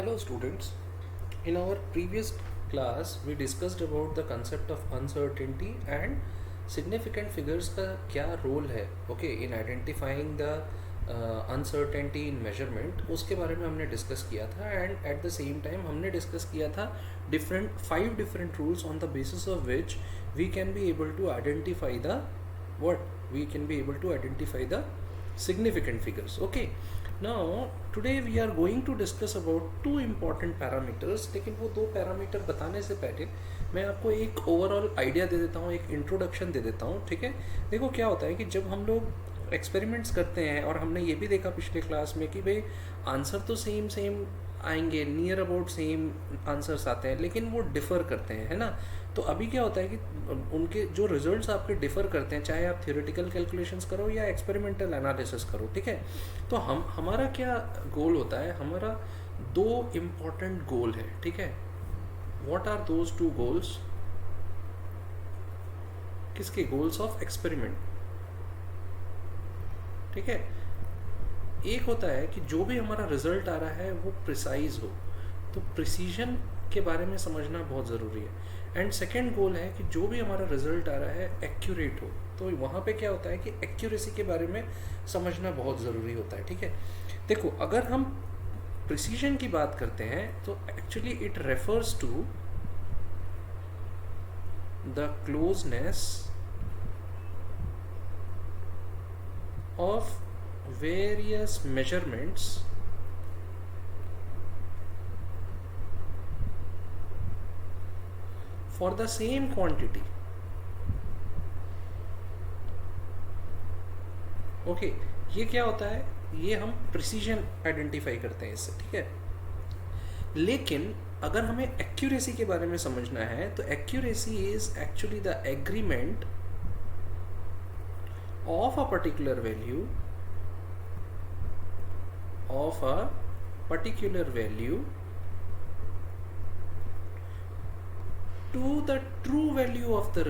Hello students, in our previous class we discussed about the concept of uncertainty and significant figures का क्या role है in identifying the uncertainty in measurement, उसके बारे में हमने discuss किया था and at the same time हमने डिस्कस किया था five different rules on the basis of which we can be able to identify the significant figures. Now today we are going to discuss about two important parameters, लेकिन वो दो parameter बताने से पहले मैं आपको एक ओवरऑल आइडिया दे देता हूँ, एक इंट्रोडक्शन दे देता हूँ. ठीक है, देखो क्या होता है कि जब हम लोग एक्सपेरिमेंट्स करते हैं और हमने ये भी देखा पिछले क्लास में कि भाई आंसर तो सेम आएंगे, नियर अबाउट सेम आंसर्स आते हैं, लेकिन वो डिफ़र करते हैं, है ना. तो अभी क्या होता है कि उनके जो रिजल्ट्स आपके डिफ़र करते हैं, चाहे आप थियोरेटिकल कैलकुलेशंस करो या एक्सपेरिमेंटल एनालिसिस करो. ठीक है, तो हमारा क्या गोल होता है, हमारा दो इम्पॉर्टेंट गोल है. ठीक है, what are those two goals? किसके गोल्स? Of experiment. ठीक है, एक होता है कि जो भी हमारा रिजल्ट आ रहा है वो प्रिसाइज हो, तो प्रिसीजन के बारे में समझना बहुत ज़रूरी है. एंड सेकेंड गोल है कि जो भी हमारा रिजल्ट आ रहा है एक्यूरेट हो, तो वहाँ पे क्या होता है कि एक्यूरेसी के बारे में समझना बहुत ज़रूरी होता है. ठीक है, देखो अगर हम प्रिसीजन की बात करते हैं तो actually it refers to the closeness of various measurements for the same quantity. Okay, ये क्या होता है? ये हम प्रिसीजन आइडेंटिफाई करते हैं इससे. ठीक है, लेकिन अगर हमें एक्यूरेसी के बारे में समझना है तो accuracy is actually the agreement of a particular value to the true value of the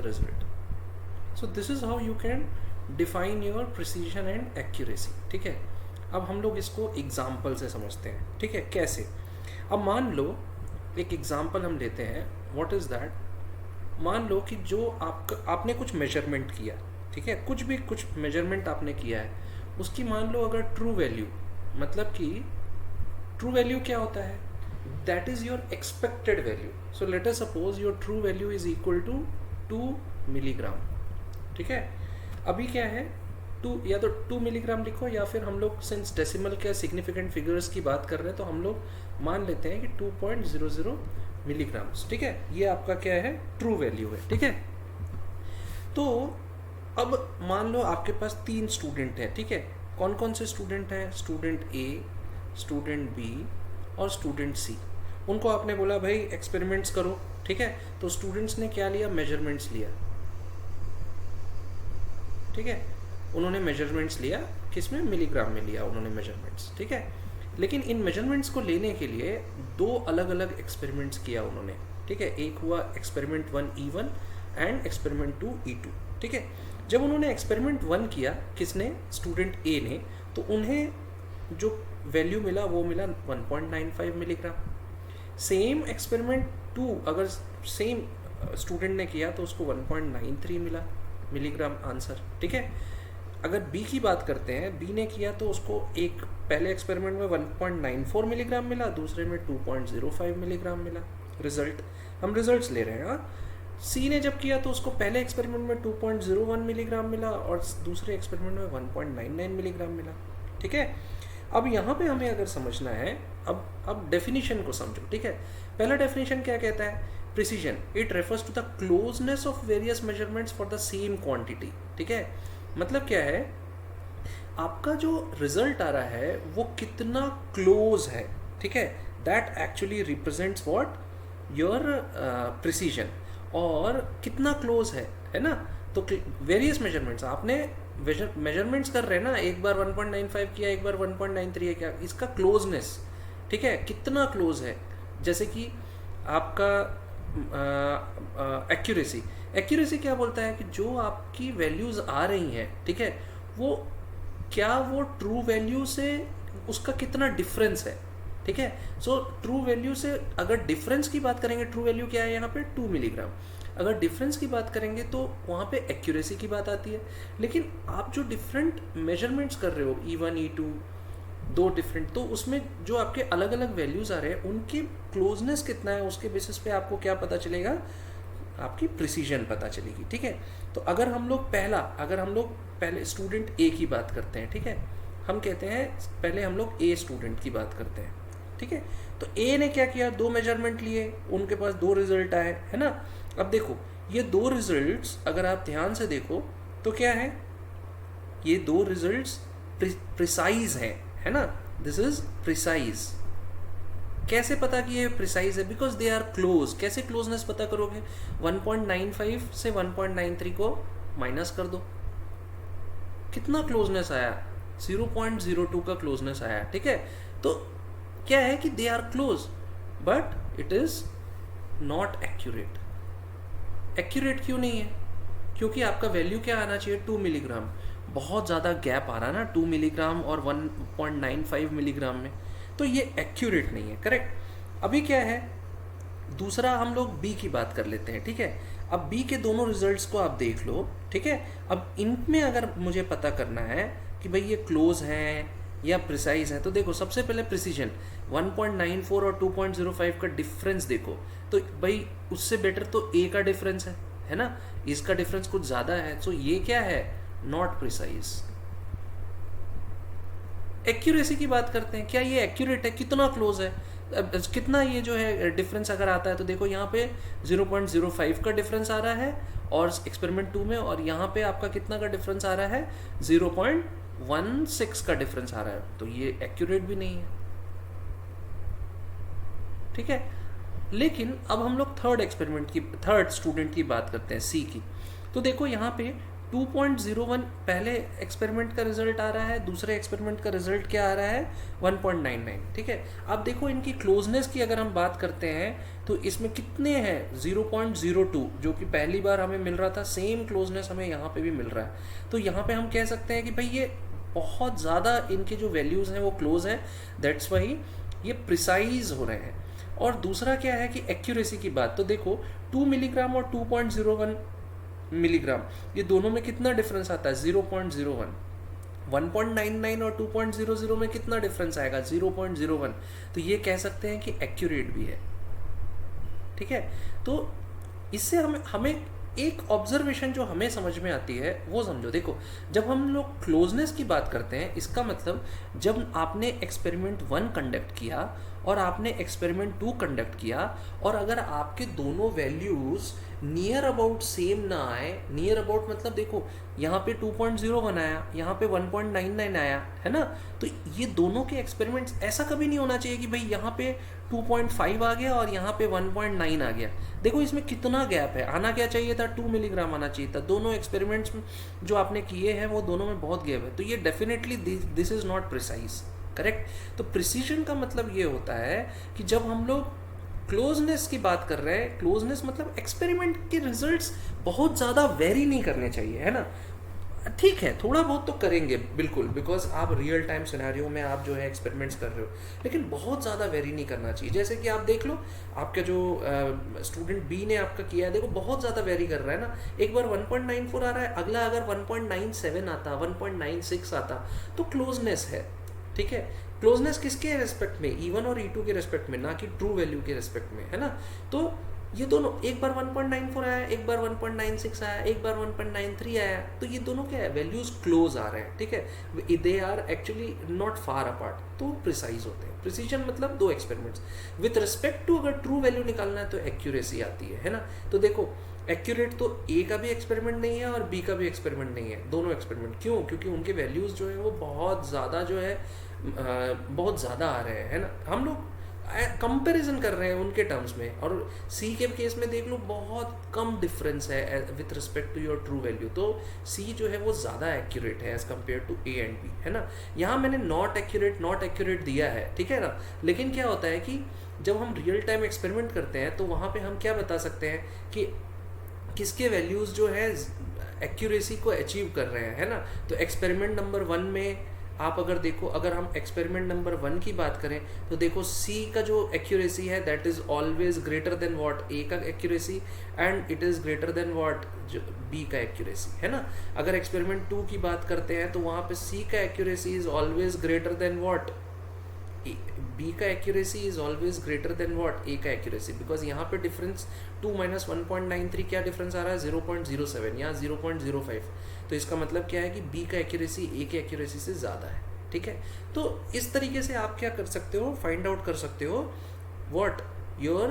result. So this is how you can define your precision and accuracy. ठीक है, अब हम लोग इसको एग्जाम्पल से समझते हैं. ठीक है, कैसे? अब मान लो एक एग्जाम्पल हम लेते हैं. What is that? मान लो कि जो आपने कुछ मेजरमेंट किया. ठीक है, कुछ मेजरमेंट आपने किया है, उसकी मान लो अगर ट्रू वैल्यू, मतलब कि ट्रू वैल्यू क्या होता है? That is your expected value. So let us suppose your true value is equal to 2 milligram. ठीक है, अभी क्या है, 2 या तो 2 मिलीग्राम लिखो, या फिर हम लोग सिंस डेसिमल के सिग्निफिकेंट फिगर्स की बात कर रहे हैं तो हम लोग मान लेते हैं कि 2.00 मिलीग्राम्स. ठीक है, ये आपका क्या है? ट्रू वैल्यू है. ठीक है, तो अब मान लो आपके पास 3 स्टूडेंट हैं. ठीक है, कौन कौन से स्टूडेंट हैं? स्टूडेंट ए, स्टूडेंट बी और स्टूडेंट सी. उनको आपने बोला भाई एक्सपेरिमेंट्स करो. ठीक है, तो स्टूडेंट्स ने क्या लिया? मेजरमेंट्स लिया. ठीक है, उन्होंने मेजरमेंट्स लिया, किसमें? मिलीग्राम में लिया उन्होंने मेजरमेंट्स. ठीक है, लेकिन इन मेजरमेंट्स को लेने के लिए 2 अलग अलग एक्सपेरिमेंट्स किया उन्होंने. ठीक है, एक हुआ experiment 1 E1 and experiment 2 E2. ठीक है, जब उन्होंने एक्सपेरिमेंट 1 किया, किसने? स्टूडेंट ए ने, तो उन्हें जो वैल्यू मिला वो मिला 1.95 मिलीग्राम. सेम एक्सपेरिमेंट 2 अगर सेम स्टूडेंट ने किया तो उसको 1.93 मिला मिलीग्राम आंसर. ठीक है, अगर बी की बात करते हैं, बी ने किया तो उसको एक पहले एक्सपेरिमेंट में 1.94 मिलीग्राम मिला, दूसरे में 2.05 मिलीग्राम मिला. रिजल्ट, हम रिजल्ट्स ले रहे हैं. हाँ, सी ने जब किया तो उसको पहले एक्सपेरिमेंट में 2.01 मिलीग्राम मिला और दूसरे एक्सपेरिमेंट में 1.99 मिलीग्राम मिला. ठीक है, अब यहाँ पे हमें अगर समझना है, अब डेफिनेशन को समझो. ठीक है, पहला डेफिनेशन क्या कहता है? Precision, it refers to the closeness of various measurements for the same quantity. ठीक है, मतलब क्या है? आपका जो रिजल्ट आ रहा है वो कितना क्लोज है. ठीक है, that actually represents what? Your precision. और कितना क्लोज है ना. तो वेरियस मेजरमेंट्स आपने मेजरमेंट्स कर रहे हैं ना, एक बार 1.95 किया, एक बार 1.93 किया, इसका क्लोजनेस. ठीक है, कितना क्लोज है. जैसे कि आपका एक्यूरेसी क्या बोलता है कि जो आपकी वैल्यूज़ आ रही हैं, ठीक है, वो क्या वो ट्रू वैल्यू से उसका कितना डिफरेंस है, ठीक है। सो ट्रू वैल्यू से अगर डिफरेंस की बात करेंगे, ट्रू वैल्यू क्या है यहाँ पे 2 मिलीग्राम, अगर डिफरेंस की बात करेंगे तो वहाँ पे एक्यूरेसी की बात आती है। लेकिन आप जो डिफरेंट मेजरमेंट्स कर रहे हो E1 E2 दो डिफरेंट, तो उसमें जो आपके अलग अलग वैल्यूज आ रहे हैं उनकी क्लोजनेस कितना है, उसके बेसिस पे आपको क्या पता चलेगा, आपकी प्रिसीजन पता चलेगी, ठीक है। तो अगर हम लोग पहले स्टूडेंट ए की बात करते हैं, ठीक है, हम कहते हैं पहले हम लोग ए स्टूडेंट की बात करते हैं, ठीक है। तो ए ने क्या किया, 2 मेजरमेंट लिए, उनके पास 2 रिजल्ट आए, है ना। अब देखो ये 2 रिजल्ट्स अगर आप ध्यान से देखो तो क्या है, ये 2 रिजल्ट्स प्रिसाइज हैं, है ना, दिस इज प्रिसाइज। कैसे पता कि ये प्रिसाइज है, बिकॉज दे आर क्लोज। कैसे क्लोजनेस पता करोगे, 1.95 से 1.93 को माइनस कर दो, कितना क्लोजनेस आया, 0.02 का क्लोजनेस आया, ठीक है। तो क्या है कि they are close but it is not accurate. Accurate क्यों नहीं है, क्योंकि आपका वैल्यू क्या आना चाहिए, 2 मिलीग्राम। बहुत ज़्यादा गैप आ रहा है ना 2 मिलीग्राम और 1.95 मिलीग्राम में, तो ये एक्यूरेट नहीं है, करेक्ट। अभी क्या है, दूसरा हम लोग बी की बात कर लेते हैं, ठीक है। अब बी के दोनों रिजल्ट्स को आप देख लो, ठीक है। अब इनमें अगर मुझे पता करना है कि भाई ये क्लोज हैं या प्रिसाइज है, तो देखो सबसे पहले प्रिसीजन 1.94 और 2.05 का डिफरेंस देखो, तो भाई उससे बेटर तो ए का डिफरेंस है ना, इसका डिफरेंस कुछ ज़्यादा है, तो ये क्या है, नॉट प्रिसाइज। एक्यूरेसी की बात करते हैं, क्या ये एक्यूरेट है, कितना क्लोज है, कितना ये जो है डिफरेंस अगर आता है, तो देखो यहाँ पे 0.05 का डिफरेंस आ रहा है और एक्सपेरिमेंट 2 में, और यहाँ पे आपका कितना का डिफरेंस आ रहा है, 0.16 का डिफरेंस आ रहा है, तो ये एक्यूरेट भी नहीं है, ठीक है। लेकिन अब हम लोग थर्ड स्टूडेंट की बात करते हैं, सी की। तो देखो यहाँ पे 2.01 पहले एक्सपेरिमेंट का रिजल्ट आ रहा है, दूसरे एक्सपेरिमेंट का रिजल्ट क्या आ रहा है, 1.99, ठीक है। अब देखो इनकी क्लोजनेस की अगर हम बात करते हैं तो इसमें कितने हैं, 0.02, जो कि पहली बार हमें मिल रहा था, सेम क्लोजनेस हमें यहाँ पे भी मिल रहा है। तो यहाँ पे हम कह सकते हैं कि भाई ये बहुत ज़्यादा इनके जो वैल्यूज़ हैं वो क्लोज हैं, दैट्स वाई ये प्रिसाइज हो रहे हैं। और दूसरा क्या है कि एक्यूरेसी की बात, तो देखो 2 मिलीग्राम और 2.01 मिलीग्राम, ये दोनों में कितना डिफरेंस आता है, 0.01। 1.99 और 2.00 में कितना डिफरेंस आएगा, 0.01। तो ये कह सकते हैं कि एक्यूरेट भी है, ठीक है। तो इससे हमें एक ऑब्जर्वेशन जो हमें समझ में आती है वो समझो। देखो जब हम लोग क्लोजनेस की बात करते हैं, इसका मतलब जब आपने एक्सपेरिमेंट 1 कंडक्ट किया और आपने एक्सपेरिमेंट 2 कंडक्ट किया, और अगर आपके दोनों वैल्यूज़ नियर अबाउट सेम ना आए, नियर अबाउट मतलब देखो यहाँ पे 2.01 आया, यहाँ पे 1.99 आया, है ना, तो ये दोनों के एक्सपेरिमेंट्स, ऐसा कभी नहीं होना चाहिए कि भाई यहाँ पे 2.5 आ गया और यहाँ पे 1.9 आ गया। देखो इसमें कितना गैप है, आना क्या चाहिए था, 2 मिलीग्राम आना चाहिए था। दोनों एक्सपेरिमेंट्स जो आपने किए हैं वो दोनों में बहुत गैप है, तो ये definitely this is not precise, correct. तो प्रिसीजन का मतलब ये होता है कि जब हम लोग क्लोजनेस की बात कर रहे हैं, क्लोजनेस मतलब एक्सपेरिमेंट के रिजल्ट्स बहुत ज़्यादा वेरी नहीं करने चाहिए, है ना। ठीक है थोड़ा बहुत तो करेंगे बिल्कुल, बिकॉज आप रियल टाइम सिनेरियो में आप जो है एक्सपेरिमेंट्स कर रहे हो, लेकिन बहुत ज़्यादा वेरी नहीं करना चाहिए। जैसे कि आप देख लो आपका जो स्टूडेंट बी ने आपका किया है, देखो बहुत ज़्यादा वेरी कर रहा है ना, एक बार 1.94 आ रहा है, अगला अगर 1.97 आता, 1.96 आता, तो क्लोजनेस है, ठीक है। क्लोजनेस किसके रेस्पेक्ट में, E1 और E2 के रेस्पेक्ट में, ना कि ट्रू वैल्यू के रेस्पेक्ट में, है ना। तो ये दोनों, एक बार 1.94 आया, एक बार 1.96 आया, एक बार 1.93 आया, तो ये दोनों क्या है, वैल्यूज क्लोज आ रहे हैं, ठीक है, they are actually not far apart, तो प्रिसाइज होते हैं। प्रिसीजन मतलब 2 एक्सपेरिमेंट्स विथ रिस्पेक्ट टू, अगर ट्रू वैल्यू निकालना है तो एक्यूरेसी आती है ना। तो देखो एक्यूरेट तो ए का भी एक्सपेरिमेंट नहीं है और बी का भी एक्सपेरिमेंट नहीं है, दोनों एक्सपेरिमेंट। क्यों, क्योंकि उनके वैल्यूज़ जो है वो बहुत ज़्यादा जो है बहुत ज़्यादा आ रहे हैं ना, हम लोग कंपैरिजन कर रहे हैं उनके टर्म्स में। और सी के केस में देख लो बहुत कम डिफरेंस है with respect to your true value, तो सी जो है वो ज़्यादा एक्यूरेट है as compare to A and B, है ना। यहाँ मैंने नॉट एक्यूरेट दिया है, ठीक है ना, लेकिन क्या होता है कि जब हम रियल टाइम एक्सपेरिमेंट करते हैं तो वहाँ पे हम क्या बता सकते हैं कि किसके वैल्यूज़ जो है एक्यूरेसी को अचीव कर रहे हैं, है ना। तो एक्सपेरिमेंट नंबर 1 में आप अगर देखो, अगर हम एक्सपेरिमेंट नंबर 1 की बात करें तो देखो सी का जो एक्यूरेसी है that is always greater than what A का accuracy, and it is greater than what B का एक्यूरेसी, है ना। अगर एक्सपेरिमेंट 2 की बात करते हैं तो वहाँ पे सी का accuracy is always greater than what B का accuracy is always greater than what A का एक्यूरेसी, बिकॉज यहाँ पे डिफरेंस 2 माइनस 1.93 क्या डिफरेंस आ रहा है 0.07, यहाँ 0.05, तो इसका मतलब क्या है कि बी का एक्यूरेसी ए के एक्यूरेसी से ज़्यादा है, ठीक है। तो इस तरीके से आप क्या कर सकते हो, फाइंड आउट कर सकते हो what your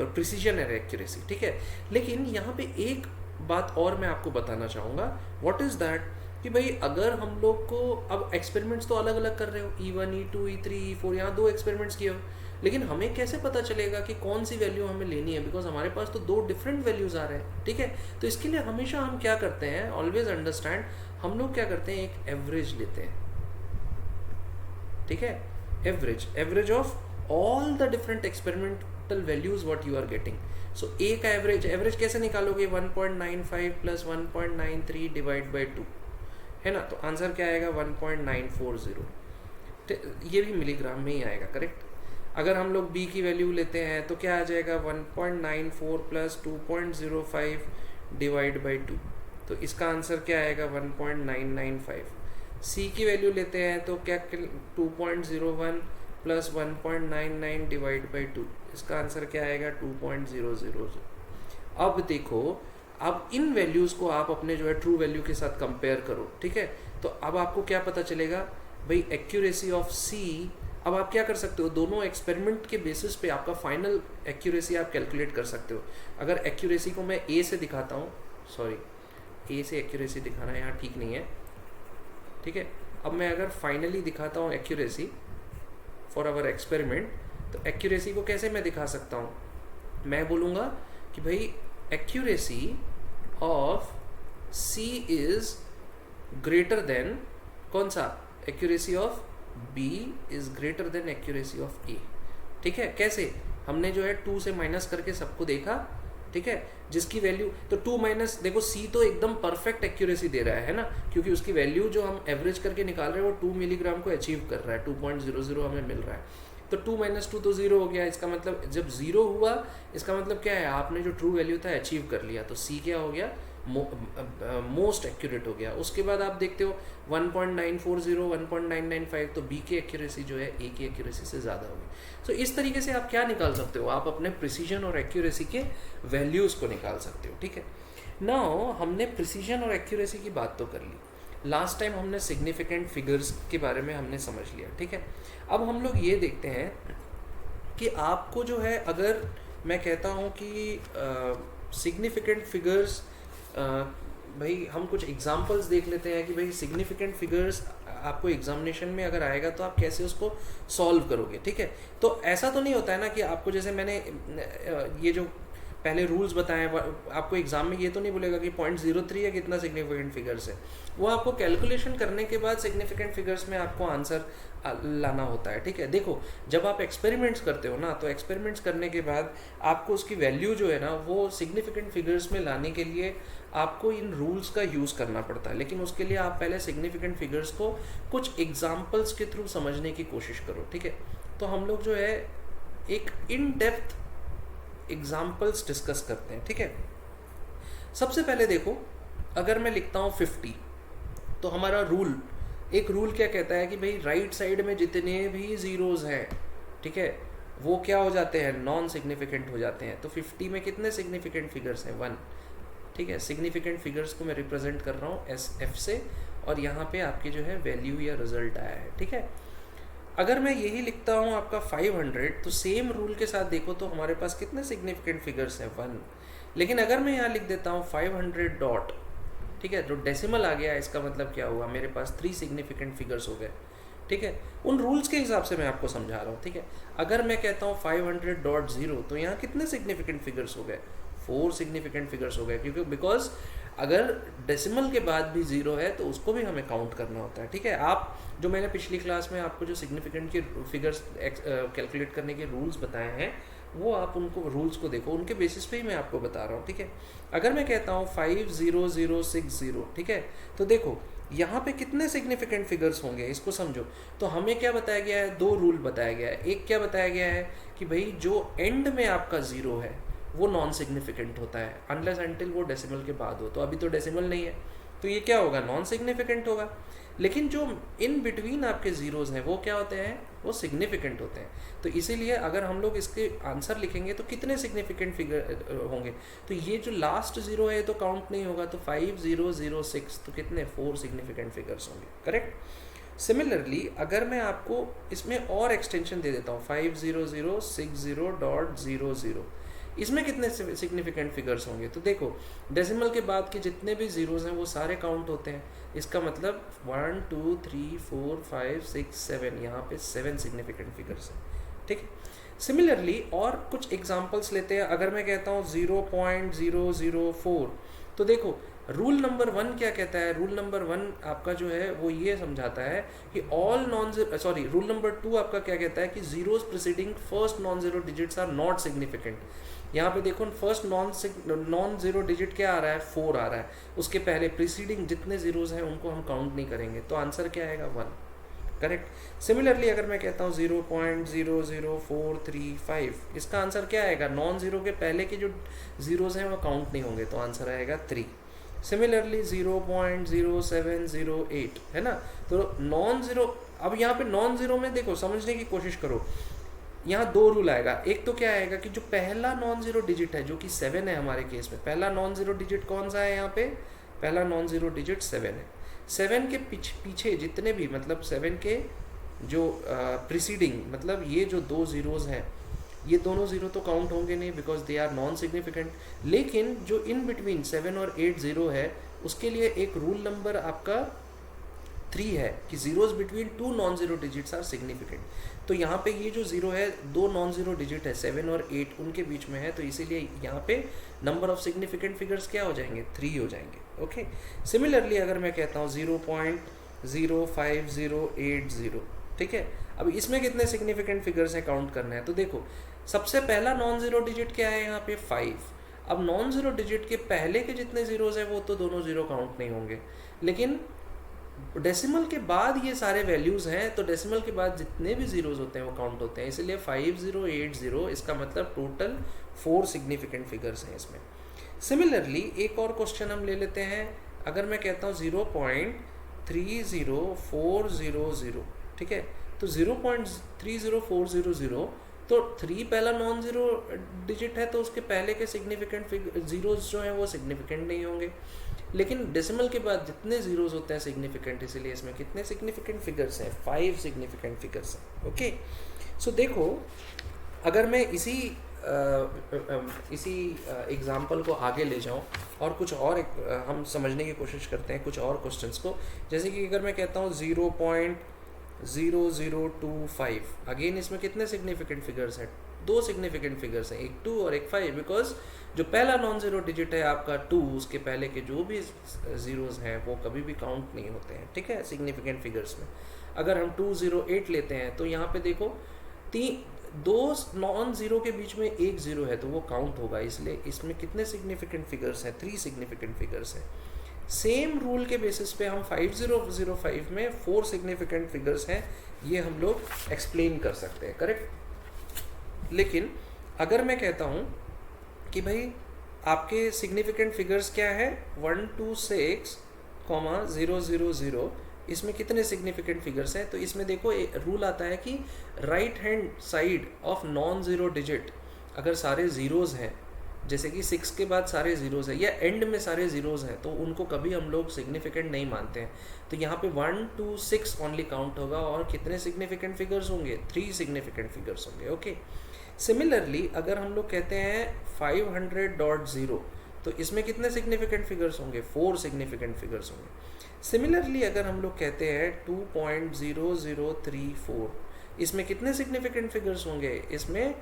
precision and accuracy, ठीक है। लेकिन यहाँ पे एक बात और मैं आपको बताना चाहूँगा, व्हाट इज़ दैट कि भाई अगर हम लोग को अब एक्सपेरिमेंट्स तो अलग अलग कर रहे हो, E1 E2 E3 E4, यहाँ 2 एक्सपेरिमेंट्स किए हो, लेकिन हमें कैसे पता चलेगा कि कौन सी वैल्यू हमें लेनी है, बिकॉज हमारे पास तो 2 डिफरेंट वैल्यूज़ आ रहे हैं, ठीक है। तो इसके लिए हमेशा हम क्या करते हैं, ऑलवेज अंडरस्टैंड, हम लोग क्या करते हैं, एक एवरेज लेते हैं, ठीक है। Average of all the different experimental values what you are getting. So A का एवरेज कैसे निकालोगे, 1.95 प्लस 1.93 डिवाइड बाई 2, है ना। तो आंसर क्या आएगा 1.940, ये भी मिलीग्राम में ही आएगा, करेक्ट। अगर हम लोग बी की वैल्यू लेते हैं तो क्या आ जाएगा 1.94 प्लस 2.05 डिवाइड बाई 2, तो इसका आंसर क्या आएगा 1.995। सी की वैल्यू लेते हैं तो क्या 2.01 प्लस 1.99 डिवाइड बाई 2, इसका आंसर क्या आएगा 2.000। अब देखो, अब इन वैल्यूज़ को आप अपने जो है ट्रू वैल्यू के साथ कंपेयर करो, ठीक है। तो अब आपको क्या पता चलेगा भाई, एक्यूरेसी ऑफ सी, अब आप क्या कर सकते हो, दोनों एक्सपेरिमेंट के बेसिस पे आपका फाइनल एक्यूरेसी आप कैलकुलेट कर सकते हो। अगर एक्यूरेसी को मैं ए से दिखाता हूँ, सॉरी ए से एक्यूरेसी दिखाना यहाँ ठीक नहीं है, ठीक है। अब मैं अगर फाइनली दिखाता हूँ एक्यूरेसी फॉर आवर एक्सपेरिमेंट, तो एक्यूरेसी को कैसे मैं दिखा सकता हूँ, मैं बोलूँगा कि भाई accuracy of C is greater than कौन सा, accuracy of B is greater than accuracy of A, ठीक है। कैसे, हमने जो है 2 से माइनस करके सबको देखा, ठीक है, जिसकी वैल्यू तो 2 माइनस, देखो C तो एकदम परफेक्ट एक्यूरेसी दे रहा है ना, क्योंकि उसकी वैल्यू जो हम एवरेज करके निकाल रहे हैं वो 2 मिलीग्राम को अचीव कर रहा है, 2.00 हमें मिल रहा है। तो 2 माइनस 2 तो 0 हो गया, इसका मतलब जब 0 हुआ इसका मतलब क्या है, आपने जो ट्रू वैल्यू था अचीव कर लिया, तो सी क्या हो गया, मोस्ट एक्यूरेट हो गया। उसके बाद आप देखते हो 1.940 1.995, तो बी की एक्यूरेसी जो है ए की एक्यूरेसी से ज़्यादा होगी। तो इस तरीके से आप क्या निकाल सकते हो, आप अपने प्रिसीजन और एक्यूरेसी के वैल्यूज़ को निकाल सकते हो, ठीक है। नाउ हमने प्रिसीजन और एक्यूरेसी की बात तो कर ली, लास्ट टाइम हमने सिग्निफिकेंट फिगर्स के बारे में हमने समझ लिया, ठीक है। अब हम लोग ये देखते हैं कि आपको जो है, अगर मैं कहता हूँ कि सिग्निफिकेंट फिगर्स, भाई हम कुछ एग्जांपल्स देख लेते हैं कि भाई सिग्निफिकेंट फिगर्स आपको एग्जामिनेशन में अगर आएगा तो आप कैसे उसको सॉल्व करोगे, ठीक है। तो ऐसा तो नहीं होता है ना कि आपको, जैसे मैंने ये जो पहले रूल्स बताएं, आपको एग्जाम में ये तो नहीं बोलेगा कि 0.03 या कितना सिग्निफिकेंट फिगर्स है, वो आपको कैलकुलेशन करने के बाद सिग्निफिकेंट फिगर्स में आपको आंसर लाना होता है, ठीक है। देखो, जब आप एक्सपेरिमेंट्स करते हो ना, तो एक्सपेरिमेंट्स करने के बाद आपको उसकी वैल्यू जो है ना, वो सिग्निफिकेंट फिगर्स में लाने के लिए आपको इन रूल्स का यूज़ करना पड़ता है, लेकिन उसके लिए आप पहले सिग्निफिकेंट फिगर्स को कुछ एग्जाम्पल्स के थ्रू समझने की कोशिश करो, ठीक है। तो हम लोग जो है एक इन डेप्थ एग्जाम्पल्स डिस्कस करते हैं, ठीक है। सबसे पहले देखो, अगर मैं लिखता हूँ 50, तो हमारा एक रूल क्या कहता है कि भाई राइट साइड में जितने भी ज़ीरोज़ हैं, ठीक है, वो क्या हो जाते हैं, नॉन सिग्निफिकेंट हो जाते हैं। तो 50 में कितने सिग्निफिकेंट फिगर्स हैं, 1, ठीक है। सिग्निफिकेंट फिगर्स को मैं रिप्रेजेंट कर रहा हूँ SF से, और यहाँ पे आपकी जो है वैल्यू या रिजल्ट आया है, ठीक है। अगर मैं यही लिखता हूँ आपका 500, तो सेम रूल के साथ देखो तो हमारे पास कितने सिग्निफिकेंट फिगर्स हैं, 1। लेकिन अगर मैं यहाँ लिख देता हूँ 500 डॉट, ठीक है, जो डेसिमल आ गया, इसका मतलब क्या हुआ, मेरे पास 3 सिग्निफिकेंट फिगर्स हो गए, ठीक है। उन रूल्स के हिसाब से मैं आपको समझा रहा हूँ, ठीक है। अगर मैं कहता हूँ 500.0, तो यहाँ कितने सिग्निफिकेंट फिगर्स हो गए, 4 सिग्निफिकेंट फिगर्स हो गए, क्योंकि बिकॉज अगर डेसिमल के बाद भी 0 है तो उसको भी हमें काउंट करना होता है, ठीक है। आप जो मैंने पिछली क्लास में आपको जो सिग्निफिकेंट के फिगर्स कैलकुलेट करने के रूल्स बताए हैं, वो आप उनको रूल्स को देखो, उनके बेसिस पे ही मैं आपको बता रहा हूँ, ठीक है। अगर मैं कहता हूँ 50060, ठीक है, तो देखो यहाँ पे कितने सिग्निफिकेंट फिगर्स होंगे इसको समझो। तो हमें क्या बताया गया है, दो रूल बताया गया है। एक क्या बताया गया है कि भाई जो एंड में आपका ज़ीरो है वो नॉन सिग्निफिकेंट होता है अनलेस अनटिल वो डेसिमल के बाद हो। तो अभी तो डेसिमल नहीं है, तो ये क्या होगा, नॉन सिग्निफिकेंट होगा। लेकिन जो इन बिटवीन आपके ज़ीरोज़ हैं वो क्या होते हैं, वो सिग्निफिकेंट होते हैं। तो इसीलिए अगर हम लोग इसके आंसर लिखेंगे तो कितने सिग्निफिकेंट फिगर होंगे, तो ये जो लास्ट ज़ीरो है तो काउंट नहीं होगा। तो 5006, तो कितने 4 सिग्निफिकेंट फिगर्स होंगे, करेक्ट। सिमिलरली अगर मैं आपको इसमें और एक्सटेंशन दे देता हूँ 50060.00, इसमें कितने सिग्निफिकेंट फिगर्स होंगे, तो देखो डेसिमल के बाद के जितने भी ज़ीरोज़ हैं वो सारे काउंट होते हैं। इसका मतलब 1 2 3 4 5 6 7, यहाँ पे 7 सिग्निफिकेंट फिगर्स हैं, ठीक है। सिमिलरली और कुछ एग्जांपल्स लेते हैं। अगर मैं कहता हूँ 0.004, तो देखो रूल नंबर 1 क्या कहता है, रूल नंबर 1 आपका जो है वो ये समझाता है कि ऑल रूल नंबर 2 आपका क्या कहता है कि zeros preceding first non zero digits are not significant. यहाँ पे देखो फर्स्ट नॉन जीरो डिजिट क्या आ रहा है, 4 आ रहा है, उसके पहले प्रीसीडिंग जितने जीरोस हैं उनको हम काउंट नहीं करेंगे, तो आंसर क्या आएगा 1, करेक्ट। सिमिलरली अगर मैं कहता हूँ 0.00435, इसका आंसर क्या आएगा, नॉन जीरो के पहले के जो जीरोस हैं वो काउंट नहीं होंगे, तो आंसर आएगा 3। सिमिलरली 0.0708 है ना, तो नॉन जीरो। अब यहाँ पे नॉन जीरो में देखो समझने की कोशिश करो, यहाँ दो रूल आएगा। एक तो क्या आएगा कि जो पहला नॉन जीरो डिजिट है जो कि 7 है हमारे केस में, पहला नॉन जीरो डिजिट कौन सा है, यहाँ पे पहला नॉन जीरो डिजिट 7 है। 7 के पीछे जितने भी मतलब 7 के जो प्रीसीडिंग मतलब ये जो दो जीरोज़ हैं ये दोनों जीरो तो काउंट होंगे नहीं because they are non significant. लेकिन जो इन बिटवीन 7 और 8 जीरो है उसके लिए एक रूल नंबर आपका 3 है कि zeros between 2 non zero digits are significant. तो यहाँ पे ये जो जीरो है, दो नॉन जीरो डिजिट है 7 और 8 उनके बीच में है, तो इसीलिए यहाँ पे नंबर ऑफ सिग्निफिकेंट फिगर्स क्या हो जाएंगे, 3 हो जाएंगे, ओके। सिमिलरली अगर मैं कहता हूँ 0.05080, ठीक है, अब इसमें कितने सिग्निफिकेंट फिगर्स हैं काउंट करना है, तो देखो सबसे पहला नॉन जीरो डिजिट क्या है यहाँ पे 5। अब नॉन जीरो डिजिट के पहले के जितने जीरोज हैं वो तो दोनों जीरो काउंट नहीं होंगे, लेकिन डेसिमल के बाद ये सारे वैल्यूज़ हैं तो डेसिमल के बाद जितने भी जीरोज होते हैं वो काउंट होते हैं, इसलिए 5080 इसका मतलब टोटल 4 सिग्निफिकेंट फिगर्स हैं इसमें। सिमिलरली एक और क्वेश्चन हम ले लेते हैं। अगर मैं कहता हूँ 0.30400, ठीक है, तो 0.30400 तो 3 पहला नॉन जीरो डिजिट है तो उसके पहले के सिग्निफिकेंट जीरोज जो हैं वो सिग्निफिकेंट नहीं होंगे, लेकिन डेसिमल के बाद जितने जीरोज होते हैं सिग्निफिकेंट, इसीलिए इसमें कितने सिग्निफिकेंट फिगर्स हैं, 5 सिग्निफिकेंट फिगर्स हैं, ओके। सो देखो अगर मैं इसी एग्जाम्पल को आगे ले जाऊं और कुछ और हम समझने की कोशिश करते हैं कुछ और क्वेश्चंस को, जैसे कि अगर मैं कहता हूँ 0.0025, अगेन इसमें कितने सिग्निफिकेंट फिगर्स हैं, 2 सिग्निफिकेंट फिगर्स हैं, एक 2 और एक 5, बिकॉज जो पहला नॉन जीरो डिजिट है आपका 2 उसके पहले के जो भी जीरोज हैं वो कभी भी काउंट नहीं होते हैं, ठीक है, सिग्निफिकेंट फिगर्स में। अगर हम 208 लेते हैं तो यहाँ पे देखो 2 नॉन जीरो के बीच में एक जीरो है तो वो काउंट होगा, इसलिए इसमें कितने सिग्निफिकेंट फिगर्स हैं, 3 सिग्निफिकेंट फिगर्स हैं। सेम रूल के बेसिस पे हम 5005 में 4 सिग्निफिकेंट फिगर्स हैं, ये हम लोग एक्सप्लेन कर सकते हैं, करेक्ट। लेकिन अगर मैं कहता हूँ कि भाई आपके सिग्निफिकेंट फिगर्स क्या है 126,000, इसमें कितने सिग्निफिकेंट फिगर्स हैं, तो इसमें देखो रूल आता है कि right hand side of non zero digit अगर सारे जीरोज हैं, जैसे कि 6 के बाद सारे जीरोज हैं या एंड में सारे जीरोज हैं, तो उनको कभी हम लोग सिग्निफिकेंट नहीं मानते हैं। तो यहाँ पे 1 to 6 ओनली काउंट होगा और कितने सिग्निफिकेंट फिगर्स होंगे, 3 सिग्निफिकेंट फिगर्स होंगे, ओके। सिमिलरली अगर हम लोग कहते हैं 500.0 तो इसमें कितने सिग्निफिकेंट फिगर्स होंगे, 4 सिग्निफिकेंट फिगर्स होंगे। सिमिलरली अगर हम लोग कहते हैं 2.0034, इसमें कितने सिग्निफिकेंट फिगर्स होंगे, इसमें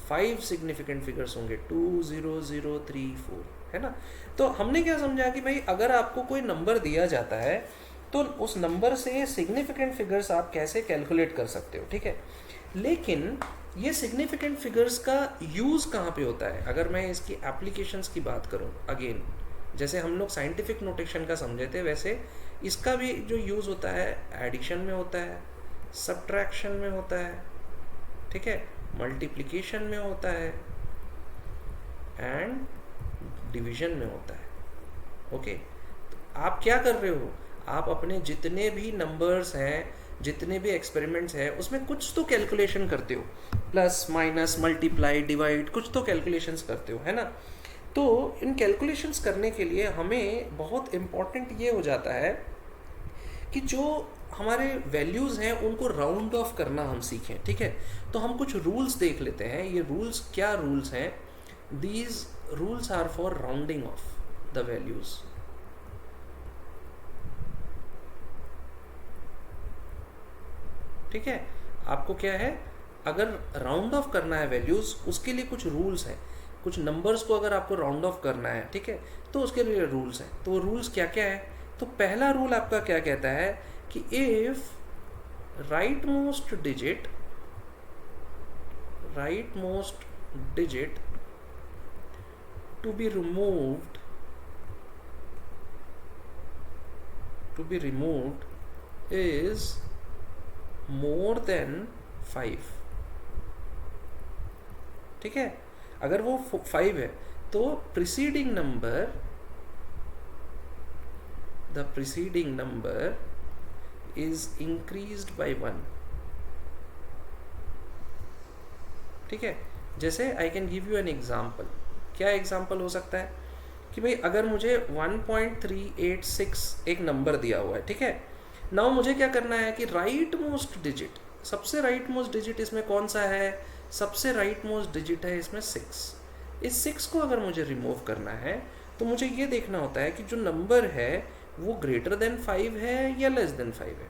5 सिग्निफिकेंट फिगर्स होंगे, 20034, है ना। तो हमने क्या समझा कि भाई अगर आपको कोई नंबर दिया जाता है तो उस नंबर से सिग्निफिकेंट फिगर्स आप कैसे कैलकुलेट कर सकते हो, ठीक है। लेकिन ये सिग्निफिकेंट फिगर्स का यूज़ कहाँ पे होता है? अगर मैं इसकी एप्लीकेशंस की बात करूँ, अगेन जैसे हम लोग साइंटिफिक नोटेशन का समझे थे, वैसे इसका भी जो यूज़ होता है एडिशन में होता है, सब्ट्रैक्शन में होता है, ठीक है, मल्टीप्लिकेशन में होता है एंड डिवीजन में होता है। ओके, तो आप क्या कर रहे हो? आप अपने जितने भी नंबर्स हैं, जितने भी एक्सपेरिमेंट्स हैं, उसमें कुछ तो कैलकुलेशन करते हो, प्लस माइनस मल्टीप्लाई डिवाइड, कुछ तो कैलकुलेशंस करते हो, है ना? तो इन कैलकुलेशंस करने के लिए हमें बहुत इम्पॉर्टेंट ये हो जाता है कि जो हमारे वैल्यूज़ हैं उनको राउंड ऑफ करना हम सीखें, ठीक है? तो हम कुछ रूल्स देख लेते हैं। ये रूल्स क्या रूल्स हैं? These rules are for rounding off the values. ठीक है, आपको क्या है, अगर राउंड ऑफ करना है वैल्यूज़, उसके लिए कुछ रूल्स हैं। कुछ नंबर्स को अगर आपको राउंड ऑफ करना है, ठीक है, तो उसके लिए रूल्स हैं। तो वो रूल्स क्या क्या है? तो पहला रूल आपका क्या कहता है कि if right most digit to be removed is more than 5, ठीक है, अगर वो 5 है तो the preceding number is increased by 1, ठीक है। जैसे I can give you an example. क्या एग्जाम्पल हो सकता है कि भाई अगर मुझे 1.386 एक नंबर दिया हुआ है, ठीक है, नाउ मुझे क्या करना है कि राइट मोस्ट डिजिट, सबसे राइट मोस्ट डिजिट इसमें कौन सा है? सबसे राइट मोस्ट डिजिट है इसमें 6। इस 6 को अगर मुझे रिमूव करना है तो मुझे ये देखना होता है कि जो नंबर है वो ग्रेटर देन 5 है या लेस देन 5 है।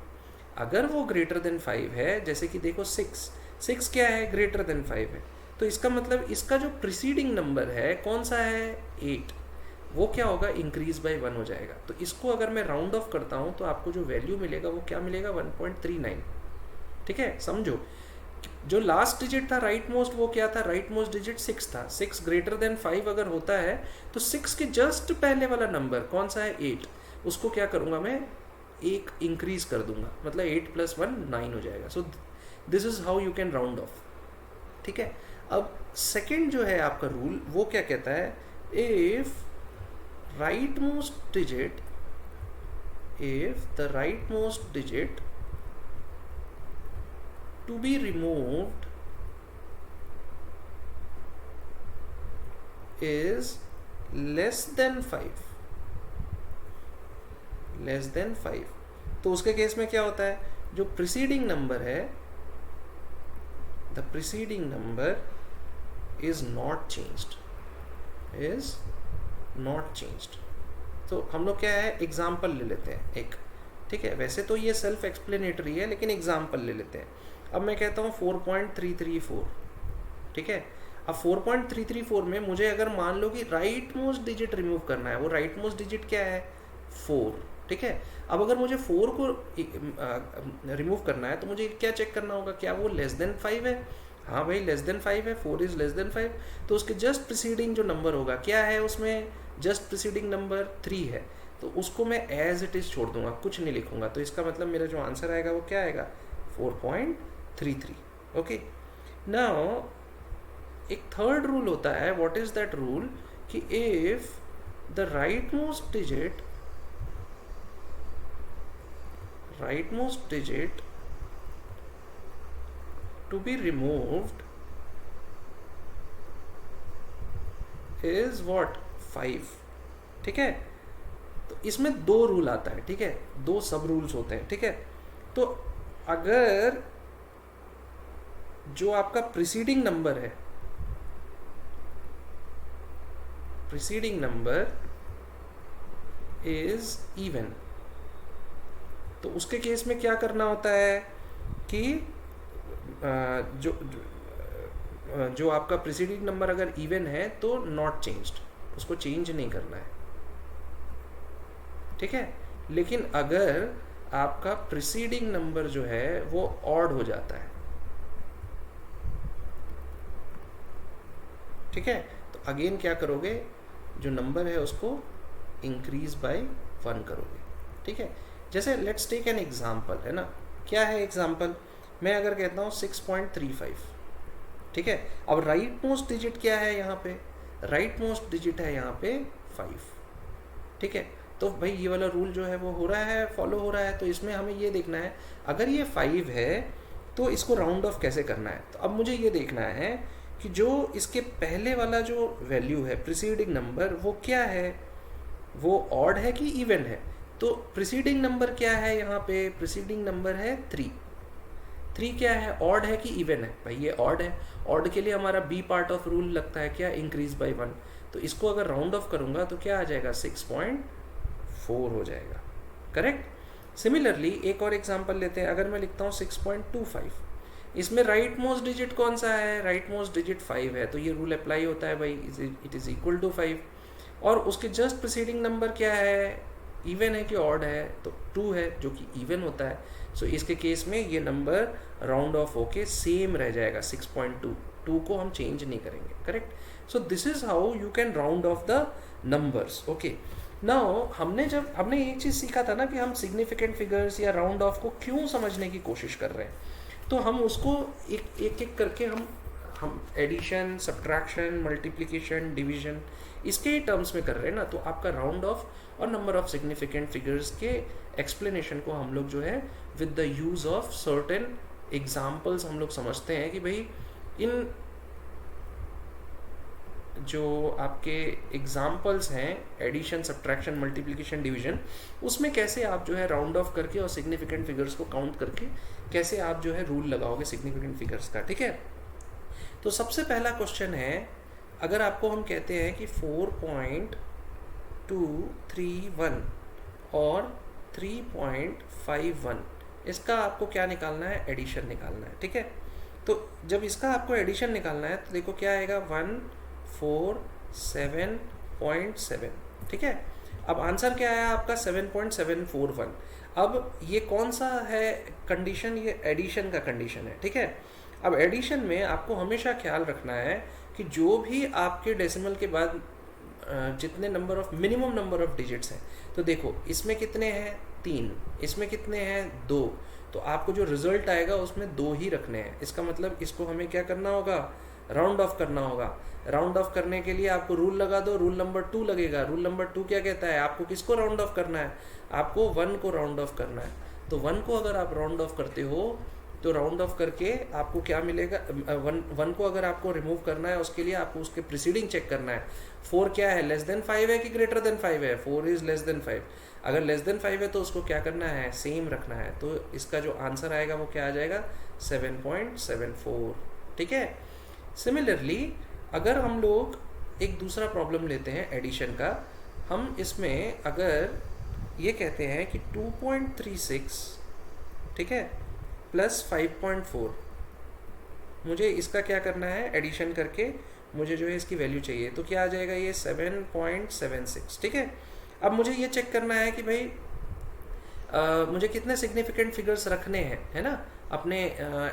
अगर वो ग्रेटर देन 5 है, जैसे कि देखो 6 क्या है? ग्रेटर देन 5 है, तो इसका मतलब इसका जो प्रीसीडिंग नंबर है कौन सा है? 8, वो क्या होगा? इंक्रीज बाय 1 हो जाएगा। तो इसको अगर मैं राउंड ऑफ करता हूँ तो आपको जो वैल्यू मिलेगा वो क्या मिलेगा? 1.39, ठीक है। समझो, जो लास्ट डिजिट था राइट मोस्ट, वो क्या था? राइट मोस्ट डिजिट 6 था। 6 ग्रेटर देन 5 अगर होता है तो 6 के जस्ट पहले वाला नंबर कौन सा है? 8। उसको क्या करूँगा मैं? 1 इंक्रीज कर दूंगा, मतलब 8 + 1 9 हो जाएगा। So this is how you can round of, ठीक है। अब सेकेंड जो है आपका रूल, वो क्या कहता है? If the rightmost digit to be removed is less than 5, तो उसके केस में क्या होता है? जो प्रीसीडिंग नंबर है, the preceding number is not changed। तो हम लोग क्या है, एग्जाम्पल ले लेते हैं एक, ठीक है। वैसे तो ये सेल्फ एक्सप्लेनेटरी है, लेकिन एग्जाम्पल ले लेते हैं। अब मैं कहता हूँ 4.334, ठीक है। अब 4.334 में मुझे अगर मान लो कि राइट मोस्ट डिजिट रिमूव करना है, वो राइट मोस्ट डिजिट क्या है? 4, ठीक है। अब अगर मुझे 4 को रिमूव करना है तो मुझे क्या चेक करना होगा? क्या वो लेस देन 5 है? हाँ भाई, लेस देन 5 है, 4 इज लेस देन 5। तो उसके जस्ट प्रीसीडिंग जो नंबर होगा क्या है? उसमें जस्ट प्रीसीडिंग नंबर 3 है, तो उसको मैं एज इट इज छोड़ दूंगा, कुछ नहीं लिखूंगा। तो इसका मतलब मेरा जो आंसर आएगा वो क्या आएगा? 4.33। ओके, नाउ एक थर्ड रूल होता है। What is that rule? कि if the right most digit to be removed is what? 5, ठीक है। तो इसमें 2 रूल आता है, ठीक है, 2 सब रूल्स होते हैं, ठीक है। तो अगर जो आपका प्रीसीडिंग नंबर है, प्रीसीडिंग नंबर इज इवन, तो उसके केस में क्या करना होता है कि जो आपका प्रीसीडिंग नंबर अगर इवन है तो नॉट चेंज्ड, उसको चेंज नहीं करना है, ठीक है। लेकिन अगर आपका प्रीसीडिंग नंबर जो है वो ऑड हो जाता है, ठीक है। तो अगेन क्या करोगे, जो नंबर है उसको इंक्रीज बाय 1 करोगे, ठीक है। जैसे लेट्स टेक एन एग्जांपल, है ना, क्या है एग्जांपल, मैं अगर कहता हूँ 6.35, ठीक है। अब राइट मोस्ट डिजिट क्या है यहाँ पे, राइट मोस्ट डिजिट है यहाँ पे 5, ठीक है। तो भाई ये वाला रूल जो है वो हो रहा है, फॉलो हो रहा है। तो इसमें हमें ये देखना है, अगर ये 5 है तो इसको राउंड ऑफ कैसे करना है। तो अब मुझे ये देखना है कि जो इसके पहले वाला जो वैल्यू है, प्रीसीडिंग नंबर, वो क्या है, वो ऑड है कि इवन है। तो प्रीसीडिंग नंबर क्या है यहाँ पे, प्रीसीडिंग नंबर है 3 क्या है, ऑड है कि इवन है, भाई ये ऑड है। ऑड के लिए हमारा बी पार्ट ऑफ रूल लगता है क्या, इंक्रीज बाय 1। तो इसको अगर राउंड ऑफ करूंगा तो क्या आ जाएगा, 6.4 हो जाएगा, करेक्ट। सिमिलरली एक और एग्जांपल लेते हैं, अगर मैं लिखता हूँ 6.25, इसमें राइट मोस्ट डिजिट कौन सा है, राइट मोस्ट डिजिट 5 है। तो ये रूल अप्लाई होता है भाई, इट इज इक्वल टू 5। और उसके जस्ट प्रीसीडिंग नंबर क्या है, इवन है कि ऑड है, तो 2 है जो कि इवन होता है। सो इसके केस में ये नंबर राउंड ऑफ होके सेम रह जाएगा 6.2, 2 को हम चेंज नहीं करेंगे, correct. So this is how you can round of the numbers, okay. Now हमने एक चीज़ सीखा था ना कि हम सिग्निफिकेंट फिगर्स या राउंड ऑफ को क्यों समझने की कोशिश कर रहे हैं, तो हम उसको एक करके हम एडिशन, सब्ट्रैक्शन, मल्टीप्लिकेशन, डिवीजन इसके टर्म्स में कर रहे हैं ना। तो आपका राउंड ऑफ और नंबर ऑफ सिग्निफिकेंट फिगर्स के एक्सप्लेनेशन को हम लोग जो है with the use of certain examples हम लोग समझते हैं कि भाई इन जो आपके एग्जाम्पल्स हैं, एडिशन, सब्ट्रैक्शन, मल्टीप्लिकेशन, डिवीजन, उसमें कैसे आप जो है राउंड ऑफ करके और सिग्निफिकेंट फिगर्स को काउंट करके कैसे आप जो है रूल लगाओगे सिग्निफिकेंट फिगर्स का, ठीक है। तो सबसे पहला क्वेश्चन है, अगर आपको हम कहते हैं कि 4.231 और 3.51, इसका आपको क्या निकालना है, एडिशन निकालना है, ठीक है। तो जब इसका आपको एडिशन निकालना है तो देखो क्या आएगा, 147.7, ठीक है। अब आंसर क्या आया आपका, 7.741। अब ये कौन सा है कंडीशन, ये एडिशन का कंडीशन है, ठीक है। अब एडिशन में आपको हमेशा ख्याल रखना है कि जो भी आपके डेसिमल के बाद जितने number of minimum number of digits हैं, तो देखो इसमें कितने हैं 3, इसमें कितने हैं 2, तो आपको जो रिजल्ट आएगा उसमें 2 ही रखने हैं। इसका मतलब इसको हमें क्या करना होगा, राउंड ऑफ करना होगा। राउंड ऑफ करने के लिए आपको रूल लगा दो, रूल नंबर 2 लगेगा। रूल नंबर 2 क्या कहता है, आपको किसको राउंड ऑफ करना है, आपको 1 को राउंड ऑफ करना है। तो 1 को अगर आप राउंड ऑफ करते हो तो राउंड ऑफ करके आपको क्या मिलेगा, 1 को अगर आपको रिमूव करना है उसके लिए आपको उसके प्रीसीडिंग चेक करना है। 4 क्या है, लेस देन 5 है कि ग्रेटर देन 5 है, 4 इज लेस देन 5। अगर लेस देन 5 है तो उसको क्या करना है, सेम रखना है। तो इसका जो आंसर आएगा वो क्या आ जाएगा, 7.74, ठीक है। सिमिलरली अगर हम लोग एक दूसरा प्रॉब्लम लेते हैं एडिशन का, हम इसमें अगर ये कहते हैं कि 2.36, ठीक है, प्लस 5.4, मुझे इसका क्या करना है, एडिशन करके मुझे जो है इसकी वैल्यू चाहिए। तो क्या आ जाएगा, ये 7.76, ठीक है। अब मुझे ये चेक करना है कि भाई मुझे कितने सिग्निफिकेंट फिगर्स रखने हैं, है ना, अपने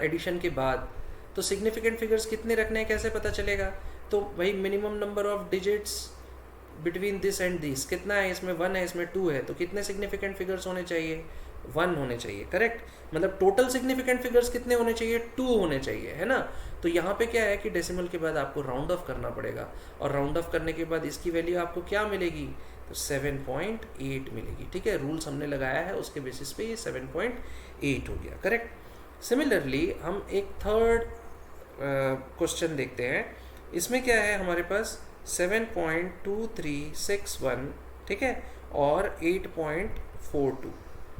एडिशन के बाद। तो सिग्निफिकेंट फिगर्स कितने रखने हैं कैसे पता चलेगा, तो भाई minimum number of digits between this and this कितना है, इसमें 1 है, इसमें 2 है, तो कितने सिग्निफिकेंट फिगर्स होने चाहिए, 1 होने चाहिए, करेक्ट। मतलब टोटल सिग्निफिकेंट फिगर्स कितने होने चाहिए, 2 होने चाहिए, है ना। तो यहाँ पे क्या है कि डेसिमल के बाद आपको राउंड ऑफ करना पड़ेगा, और राउंड ऑफ करने के बाद इसकी वैल्यू आपको क्या मिलेगी, तो 7.8 मिलेगी, ठीक है। रूल्स हमने लगाया है उसके बेसिस पे ये 7.8 हो गया, करेक्ट। सिमिलरली हम एक थर्ड क्वेश्चन देखते हैं। इसमें क्या है हमारे पास 7.2361, ठीक है, और 8.42,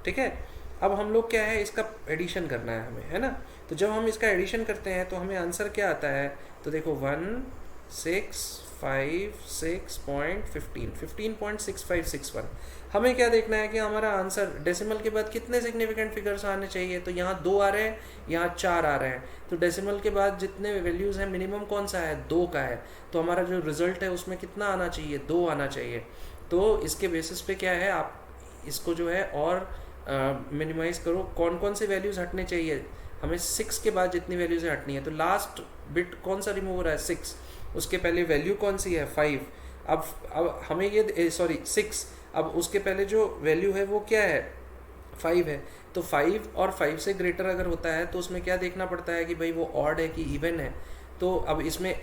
ठीक है। अब हम लोग क्या है, इसका एडिशन करना है हमें, है ना। तो जब हम इसका एडिशन करते हैं तो हमें आंसर क्या आता है, तो देखो 15.6561। हमें क्या देखना है कि हमारा आंसर डेसिमल के बाद कितने सिग्निफिकेंट फिगर्स आने चाहिए, तो यहाँ 2 आ रहे हैं, यहाँ 4 आ रहे हैं। तो डेसिमल के बाद जितने वैल्यूज़ हैं मिनिमम कौन सा है, 2 का है। तो हमारा जो रिजल्ट है उसमें कितना आना चाहिए, 2 आना चाहिए। तो इसके बेसिस पे क्या है, आप इसको जो है और मिनिमाइज करो, कौन कौन से वैल्यूज़ हटने चाहिए, हमें 6 के बाद जितनी वैल्यूज़ हटनी है। तो लास्ट बिट कौन सा रिमूव हो रहा है, 6। उसके पहले वैल्यू कौन सी है 5। अब हमें ये सॉरी 6, अब उसके पहले जो वैल्यू है वो क्या है 5 है। तो 5 और 5 से ग्रेटर अगर होता है तो उसमें क्या देखना पड़ता है कि भाई वो ऑड है कि इवन है। तो अब इसमें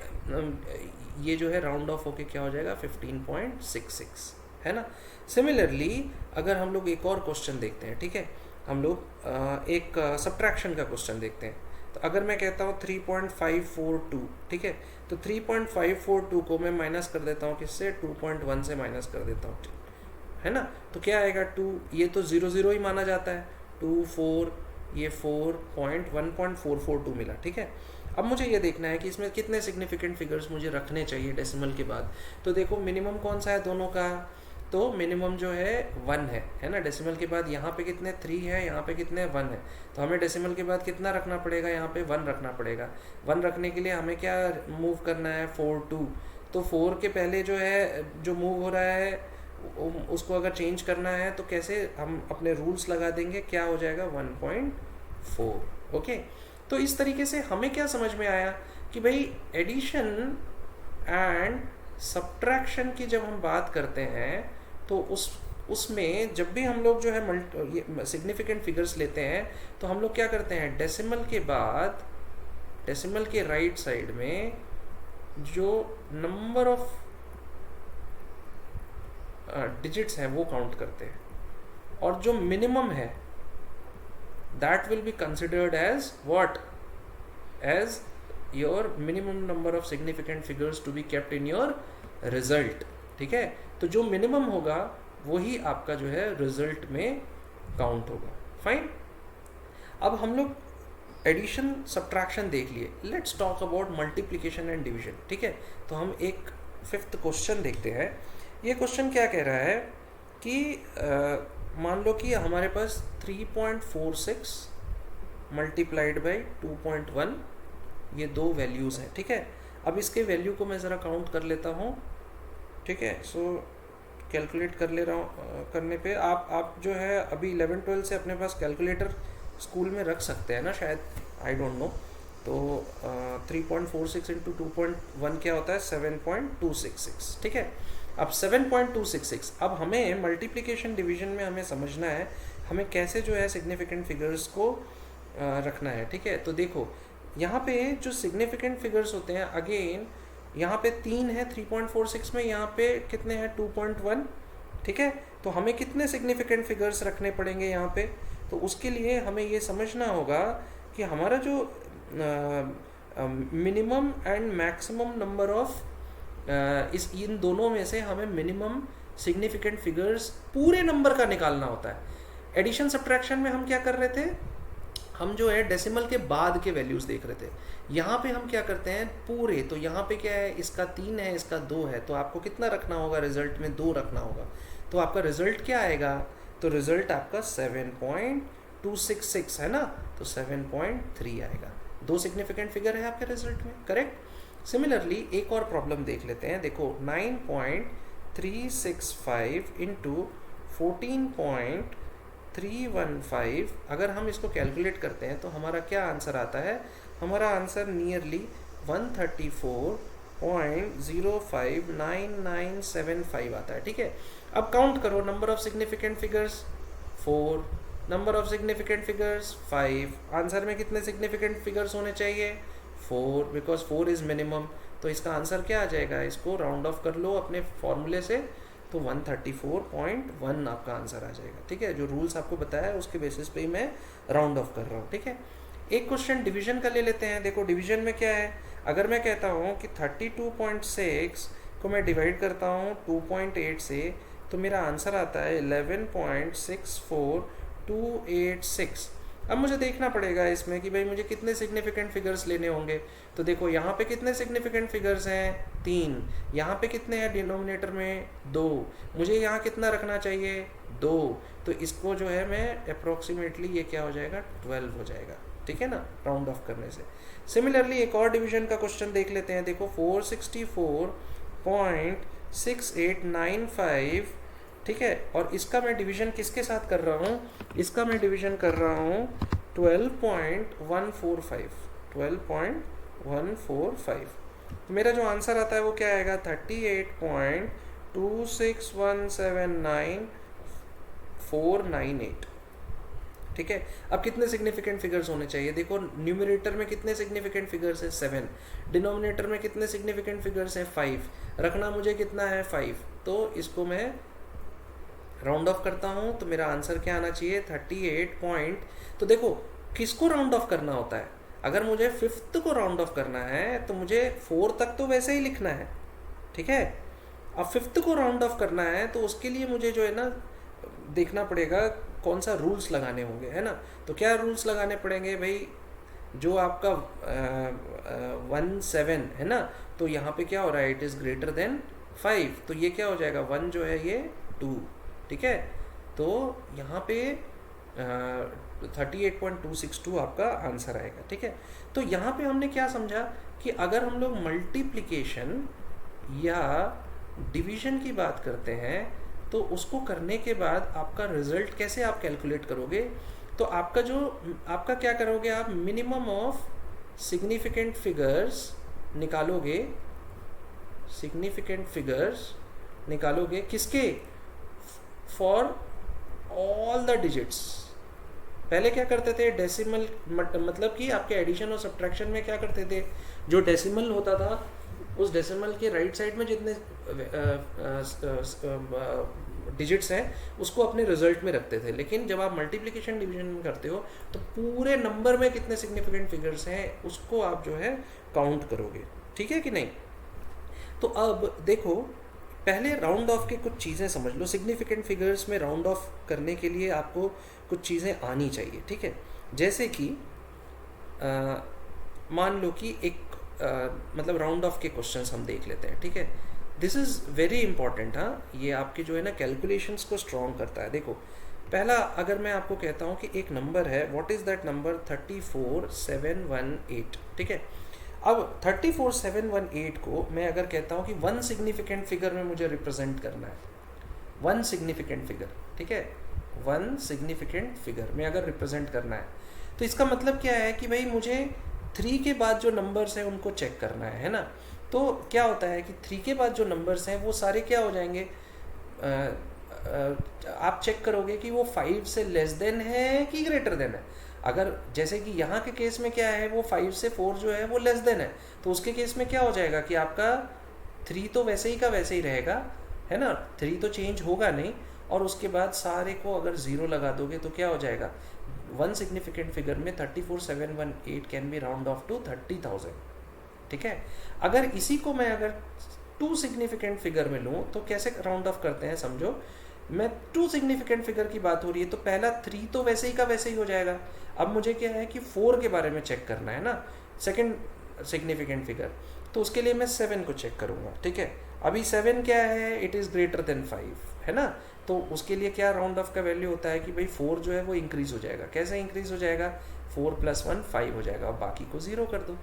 ये जो है राउंड ऑफ होके क्या हो जाएगा 15.66, है ना। सिमिलरली अगर हम लोग एक और क्वेश्चन देखते हैं, ठीक है, हम लोग एक सब्ट्रैक्शन का क्वेश्चन देखते हैं। तो अगर मैं कहता हूँ 3.542, ठीक है, तो 3.542 को मैं माइनस कर देता हूँ किससे 2.1 से माइनस कर देता हूँ, है ना। तो क्या आएगा 2, ये तो 0 ही माना जाता है, 2 4, ये 4.1.442 मिला, ठीक है। अब मुझे ये देखना है कि इसमें कितने सिग्निफिकेंट फिगर्स मुझे रखने चाहिए डेसिमल के बाद। तो देखो मिनिमम कौन सा है दोनों का, तो मिनिमम जो है 1 है ना। डेसिमल के बाद यहाँ पे कितने 3 है, यहाँ पे कितने 1 है। तो हमें डेसिमल के बाद कितना रखना पड़ेगा, यहाँ पे 1 रखना पड़ेगा। 1 रखने के लिए हमें क्या मूव करना है 4 2। तो 4 के पहले जो है जो मूव हो रहा है उसको अगर चेंज करना है तो कैसे हम अपने रूल्स लगा देंगे, क्या हो जाएगा 1.4। ओके, तो इस तरीके से हमें क्या समझ में आया कि भाई एडिशन एंड सब्ट्रैक्शन की जब हम बात करते हैं तो उसमें जब भी हम लोग जो है सिग्निफिकेंट फिगर्स लेते हैं तो हम लोग क्या करते हैं, डेसिमल के बाद डेसिमल के राइट साइड में जो नंबर ऑफ डिजिट्स हैं वो काउंट करते हैं, और जो मिनिमम है that will be considered as what, as your minimum number of significant figures to be kept in your result, ठीक है। तो जो मिनिमम होगा वही आपका जो है रिजल्ट में काउंट होगा। फाइन, अब हम लोग एडिशन सब्ट्रैक्शन देख लिए, let's talk about multiplication and division, ठीक है। तो हम एक 5th क्वेश्चन देखते हैं। ये क्वेश्चन क्या कह रहा है कि मान लो कि हमारे पास 3.46 मल्टीप्लाइड बाई 2.1 ये दो वैल्यूज़ हैं, ठीक है। अब इसके वैल्यू को मैं ज़रा काउंट कर लेता हूँ, ठीक है। सो कैलकुलेट कर ले रहा हूँ, करने पे आप जो है अभी 11-12 से अपने पास कैलकुलेटर स्कूल में रख सकते हैं ना शायद, आई डोंट नो। तो 3.46 इंटू 2.1 क्या होता है 7.266, ठीक है। अब 7.266, अब हमें मल्टीप्लिकेशन डिवीजन में हमें समझना है हमें कैसे जो है सिग्निफिकेंट फिगर्स को रखना है, ठीक है। तो देखो यहाँ पे जो सिग्निफिकेंट फिगर्स होते हैं, अगेन यहाँ पे 3 है 3.46 में, यहाँ पे कितने हैं 2.1, ठीक है। तो हमें कितने सिग्निफिकेंट फिगर्स रखने पड़ेंगे यहाँ पे, तो उसके लिए हमें ये समझना होगा कि हमारा जो minimum and maximum number of इन दोनों में से हमें मिनिमम सिग्निफिकेंट फिगर्स पूरे नंबर का निकालना होता है। एडिशन सब्ट्रैक्शन में हम क्या कर रहे थे, हम जो है डेसिमल के बाद के वैल्यूज़ देख रहे थे। यहाँ पे हम क्या करते हैं पूरे, तो यहाँ पे क्या है इसका 3 है इसका 2 है, तो आपको कितना रखना होगा रिजल्ट में 2 रखना होगा। तो आपका रिजल्ट क्या आएगा, तो रिजल्ट आपका 7.266 है ना, तो 7.3 आएगा। 2 सिग्निफिकेंट फिगर है आपके रिजल्ट में, करेक्ट। सिमिलरली एक और प्रॉब्लम देख लेते हैं। देखो 9.365 इंटू 14.315, अगर हम इसको कैलकुलेट करते हैं तो हमारा क्या आंसर आता है, हमारा आंसर नियरली 134.059975 आता है, ठीक है। अब काउंट करो number of significant figures 4, number of significant figures 5, answer में कितने सिग्निफिकेंट फिगर्स होने चाहिए 4, बिकॉज 4 इज़ मिनिमम। तो इसका आंसर क्या आ जाएगा, इसको राउंड ऑफ कर लो अपने फॉर्मूले से, तो 134.1 आपका आंसर आ जाएगा, ठीक है। जो रूल्स आपको बताया है उसके बेसिस पे ही मैं राउंड ऑफ कर रहा हूँ, ठीक है। एक क्वेश्चन डिवीजन का ले लेते हैं। देखो डिवीजन में क्या है, अगर मैं कहता हूँ कि 32.6 को मैं डिवाइड करता हूँ 2.8 से, तो मेरा आंसर आता है 11.64286। अब मुझे देखना पड़ेगा इसमें कि भाई मुझे कितने सिग्निफिकेंट फिगर्स लेने होंगे। तो देखो यहाँ पे कितने सिग्निफिकेंट फिगर्स हैं 3, यहाँ पे कितने हैं डिनोमिनेटर में 2, मुझे यहाँ कितना रखना चाहिए 2, तो इसको जो है मैं अप्रोक्सीमेटली ये क्या हो जाएगा 12 हो जाएगा, ठीक है ना, राउंड ऑफ करने से। सिमिलरली एक और डिवीजन का क्वेश्चन देख लेते हैं। देखो 464.6895, ठीक है, और इसका मैं डिवीजन किसके साथ कर रहा हूँ, इसका मैं डिवीजन कर रहा हूँ 12.145। तो मेरा जो आंसर आता है वो क्या आएगा, 38.26179,498। ठीक है। अब कितने सिग्निफिकेंट फिगर्स होने चाहिए, देखो न्यूमरेटर में कितने सिग्निफिकेंट फिगर्स है 7, डिनोमिनेटर में कितने सिग्निफिकेंट फिगर्स हैं 5, रखना मुझे कितना है 5, तो इसको मैं राउंड ऑफ करता हूँ तो मेरा आंसर क्या आना चाहिए 38 पॉइंट। तो देखो किसको राउंड ऑफ करना होता है, अगर मुझे 5th को राउंड ऑफ करना है तो मुझे 4 तक तो वैसे ही लिखना है, ठीक है। अब 5th को राउंड ऑफ करना है तो उसके लिए मुझे जो है ना देखना पड़ेगा कौन सा रूल्स लगाने होंगे, है ना। तो क्या रूल्स लगाने पड़ेंगे भाई, जो आपका 1 7 है ना, तो यहाँ पे क्या हो रहा है, इट इज़ ग्रेटर देन 5, तो ये क्या हो जाएगा 1 जो है ये 2, ठीक है। तो यहाँ पे 38.262 आपका आंसर आएगा, ठीक है। तो यहाँ पे हमने क्या समझा कि अगर हम लोग मल्टीप्लिकेशन या डिवीजन की बात करते हैं तो उसको करने के बाद आपका रिजल्ट कैसे आप कैलकुलेट करोगे, तो आपका क्या करोगे, आप मिनिमम ऑफ सिग्निफिकेंट फिगर्स निकालोगे, किसके, फॉर ऑल द डिजिट्स। पहले क्या करते थे, डेसिमल, मतलब कि आपके एडिशन और सब्ट्रैक्शन में क्या करते थे, जो डेसिमल होता था उस डेसिमल के राइट साइड में जितने डिजिट्स हैं उसको अपने रिजल्ट में रखते थे, लेकिन जब आप मल्टीप्लिकेशन डिवीजन में करते हो तो पूरे नंबर में कितने सिग्निफिकेंट फिगर्स हैं उसको आप जो है काउंट करोगे, ठीक है कि नहीं। तो अब देखो पहले राउंड ऑफ के कुछ चीज़ें समझ लो, सिग्निफिकेंट फिगर्स में राउंड ऑफ करने के लिए आपको कुछ चीज़ें आनी चाहिए, ठीक है। जैसे कि मान लो कि एक मतलब राउंड ऑफ के क्वेश्चंस हम देख लेते हैं, ठीक है। दिस इज़ वेरी इंपॉर्टेंट, हाँ, ये आपके जो है ना कैलकुलेशंस को स्ट्रॉन्ग करता है। देखो पहला अगर मैं आपको कहता हूँ कि एक नंबर है, व्हाट इज़ दैट नंबर, 34718, ठीक है। अब 34718 को मैं अगर कहता हूँ कि 1 सिग्निफिकेंट फिगर में मुझे रिप्रेजेंट करना है, 1 सिग्निफिकेंट फिगर, ठीक है, 1 सिग्निफिकेंट फिगर में अगर रिप्रेजेंट करना है, तो इसका मतलब क्या है कि भाई मुझे 3 के बाद जो नंबर्स हैं उनको चेक करना है ना। तो क्या होता है कि 3 के बाद जो नंबर्स हैं वो सारे क्या हो जाएंगे, आप चेक करोगे कि वो 5 से लेस देन है कि ग्रेटर देन है। अगर जैसे कि यहाँ के केस में क्या है, वो 5 से 4 जो है वो लेस देन है, तो उसके केस में क्या हो जाएगा कि आपका 3 तो वैसे ही का वैसे ही रहेगा, है ना, 3 तो चेंज होगा नहीं, और उसके बाद सारे को अगर 0 लगा दोगे तो क्या हो जाएगा, 1 सिग्निफिकेंट फिगर में 34718 can be round off to 30,000, ठीक है। अगर इसी को मैं अगर 2 सिग्निफिकेंट फिगर में लूँ तो कैसे राउंड ऑफ करते हैं समझो, मैं 2 सिग्निफिकेंट फिगर की बात हो रही है तो पहला 3 तो वैसे ही का वैसे ही हो जाएगा। अब मुझे क्या है कि 4 के बारे में चेक करना है ना, सेकंड सिग्निफिकेंट फिगर, तो उसके लिए मैं 7 को चेक करूँगा, ठीक है। अभी 7 क्या है, इट इज़ ग्रेटर देन 5, है ना, तो उसके लिए क्या राउंड ऑफ का वैल्यू होता है कि भाई 4 जो है वो इंक्रीज़ हो जाएगा। कैसे इंक्रीज़ हो जाएगा, 4 + 1 5 हो जाएगा, और बाकी को 0 कर दो।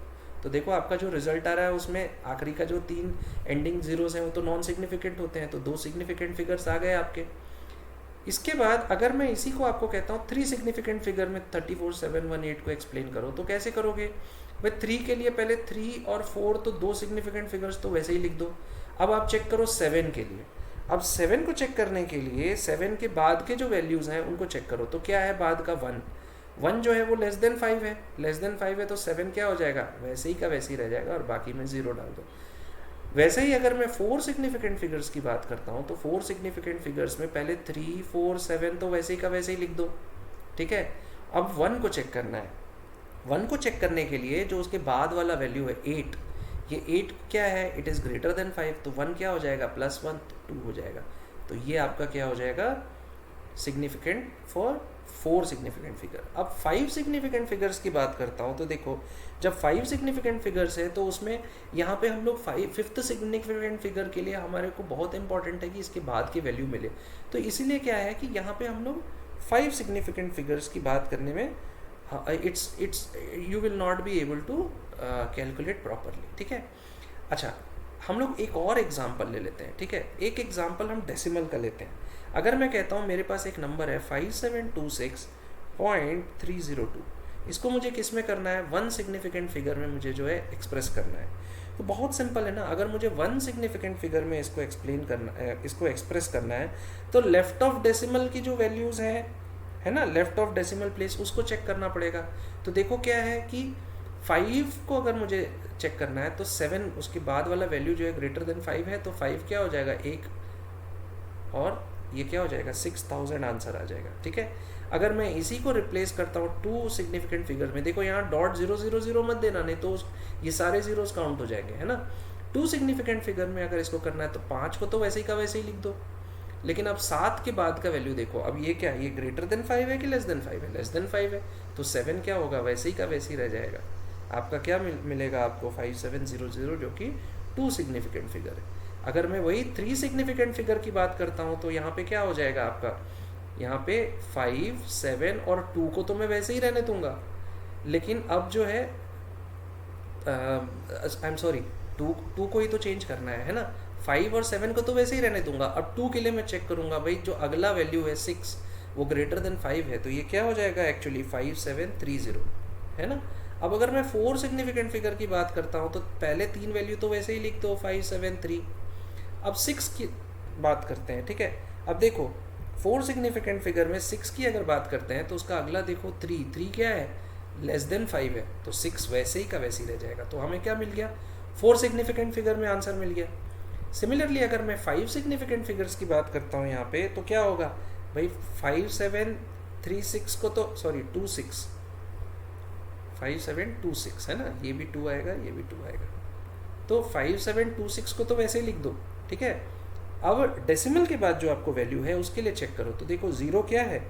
तो देखो आपका जो रिजल्ट आ रहा है उसमें आखिरी का जो 3 एंडिंग जीरोस हैं वो तो नॉन सिग्निफिकेंट होते हैं, तो 2 सिग्निफिकेंट फिगर्स आ गए आपके। इसके बाद अगर मैं इसी को आपको कहता हूँ 3 सिग्निफिकेंट फिगर में 34718 को एक्सप्लेन करो, तो कैसे करोगे भाई, 3 के लिए पहले 3 और 4 तो 2 सिग्निफिकेंट फिगर्स तो वैसे ही लिख दो। अब आप चेक करो 7 के लिए, अब 7 को चेक करने के लिए 7 के बाद के जो वैल्यूज़ हैं उनको चेक करो, तो क्या है बाद का 1 जो है वो लेस देन 5 है, लेस देन 5 है तो 7 क्या हो जाएगा, वैसे ही का वैसे ही रह जाएगा, और बाकी में 0 डाल दो। वैसे ही अगर मैं 4 सिग्निफिकेंट फिगर्स की बात करता हूँ तो 4 सिग्निफिकेंट फिगर्स में पहले 3 4 7 तो वैसे ही का वैसे ही लिख दो, ठीक है। अब 1 को चेक करना है, 1 को चेक करने के लिए जो उसके बाद वाला वैल्यू है 8, ये 8 क्या है, इट इज़ ग्रेटर देन 5, तो 1 क्या हो जाएगा, +1 2 हो जाएगा। तो ये आपका क्या हो जाएगा, सिग्निफिकेंट फॉर 4 सिग्निफिकेंट फिगर। अब 5 सिग्निफिकेंट फिगर्स की बात करता हूँ तो देखो जब 5 सिग्निफिकेंट फिगर्स है तो उसमें यहाँ पे हम लोग 5th सिग्निफिकेंट फिगर के लिए हमारे को बहुत इंपॉर्टेंट है कि इसके बाद की वैल्यू मिले, तो इसीलिए क्या है कि यहाँ पे हम लोग 5 सिग्निफिकेंट फिगर्स की बात करने में it's you will not be able to calculate properly, ठीक है। अच्छा, हम लोग एक और एग्जाम्पल ले लेते हैं, ठीक है। एक एग्जाम्पल हम डेसिमल का लेते हैं। अगर मैं कहता हूँ मेरे पास एक नंबर है 5726.302, इसको मुझे किस में करना है, 1 सिग्निफिकेंट फिगर में मुझे जो है एक्सप्रेस करना है। तो बहुत सिंपल है ना, अगर मुझे वन सिग्निफिकेंट फिगर में इसको एक्सप्लेन करना है, इसको एक्सप्रेस करना है, तो लेफ्ट ऑफ डेसिमल की जो वैल्यूज़ है ना, लेफ्ट ऑफ डेसिमल प्लेस उसको चेक करना पड़ेगा। तो देखो क्या है कि 5 को अगर मुझे चेक करना है तो 7 उसके बाद वाला वैल्यू जो है ग्रेटर देन 5 है, तो 5 क्या हो जाएगा 1, और ये क्या हो जाएगा 6000 आंसर आ जाएगा। ठीक है, अगर मैं इसी को रिप्लेस करता हूँ टू सिग्निफिकेंट फिगर में, देखो यहाँ डॉट 000 मत देना, नहीं तो ये सारे जीरोस काउंट हो जाएंगे, है ना। टू सिग्निफिकेंट फिगर में अगर इसको करना है तो 5 को तो वैसे ही का वैसे ही लिख दो, लेकिन अब 7 के बाद का वैल्यू देखो, अब ये क्या है, ये ग्रेटर देन 5 है कि लेस देन 5 है, लेस देन 5 है, तो 7 क्या होगा वैसे ही का वैसे ही रह जाएगा। आपका क्या मिलेगा आपको 5700, जो कि टू सिग्निफिकेंट फिगर है। अगर मैं वही 3 सिग्निफिकेंट फिगर की बात करता हूँ तो यहाँ पे क्या हो जाएगा आपका, यहाँ पे 5, 7 और 2 को तो मैं वैसे ही रहने दूंगा, लेकिन अब जो है आई एम सॉरी, 2 को ही तो चेंज करना है ना, 5 और 7 को तो वैसे ही रहने दूंगा। अब 2 के लिए मैं चेक करूंगा भाई जो अगला वैल्यू है 6 वो ग्रेटर देन 5 है, तो ये क्या हो जाएगा एक्चुअली 5730, है ना। अब अगर मैं 4 सिग्निफिकेंट फिगर की बात करता हूँ तो पहले 3 वैल्यू तो वैसे ही लिख दो 573। अब 6 की बात करते हैं, ठीक है। अब देखो 4 सिग्निफिकेंट फिगर में 6 की अगर बात करते हैं तो उसका अगला देखो 3 क्या है, लेस देन 5 है, तो 6 वैसे ही का वैसे ही रह जाएगा। तो हमें क्या मिल गया, 4 सिग्निफिकेंट फिगर में आंसर मिल गया। सिमिलरली अगर मैं 5 सिग्निफिकेंट फिगर्स की बात करता हूँ यहाँ पे, तो क्या होगा भाई 5736 को तो सॉरी 26, 5726 है ना, ये भी 2 आएगा, ये भी 2 आएगा, तो 5726 को तो वैसे ही लिख दो, ठीक है। अब डेसिमल के बाद जो आपको वैल्यू है उसके लिए चेक करो, तो देखो 0 क्या है,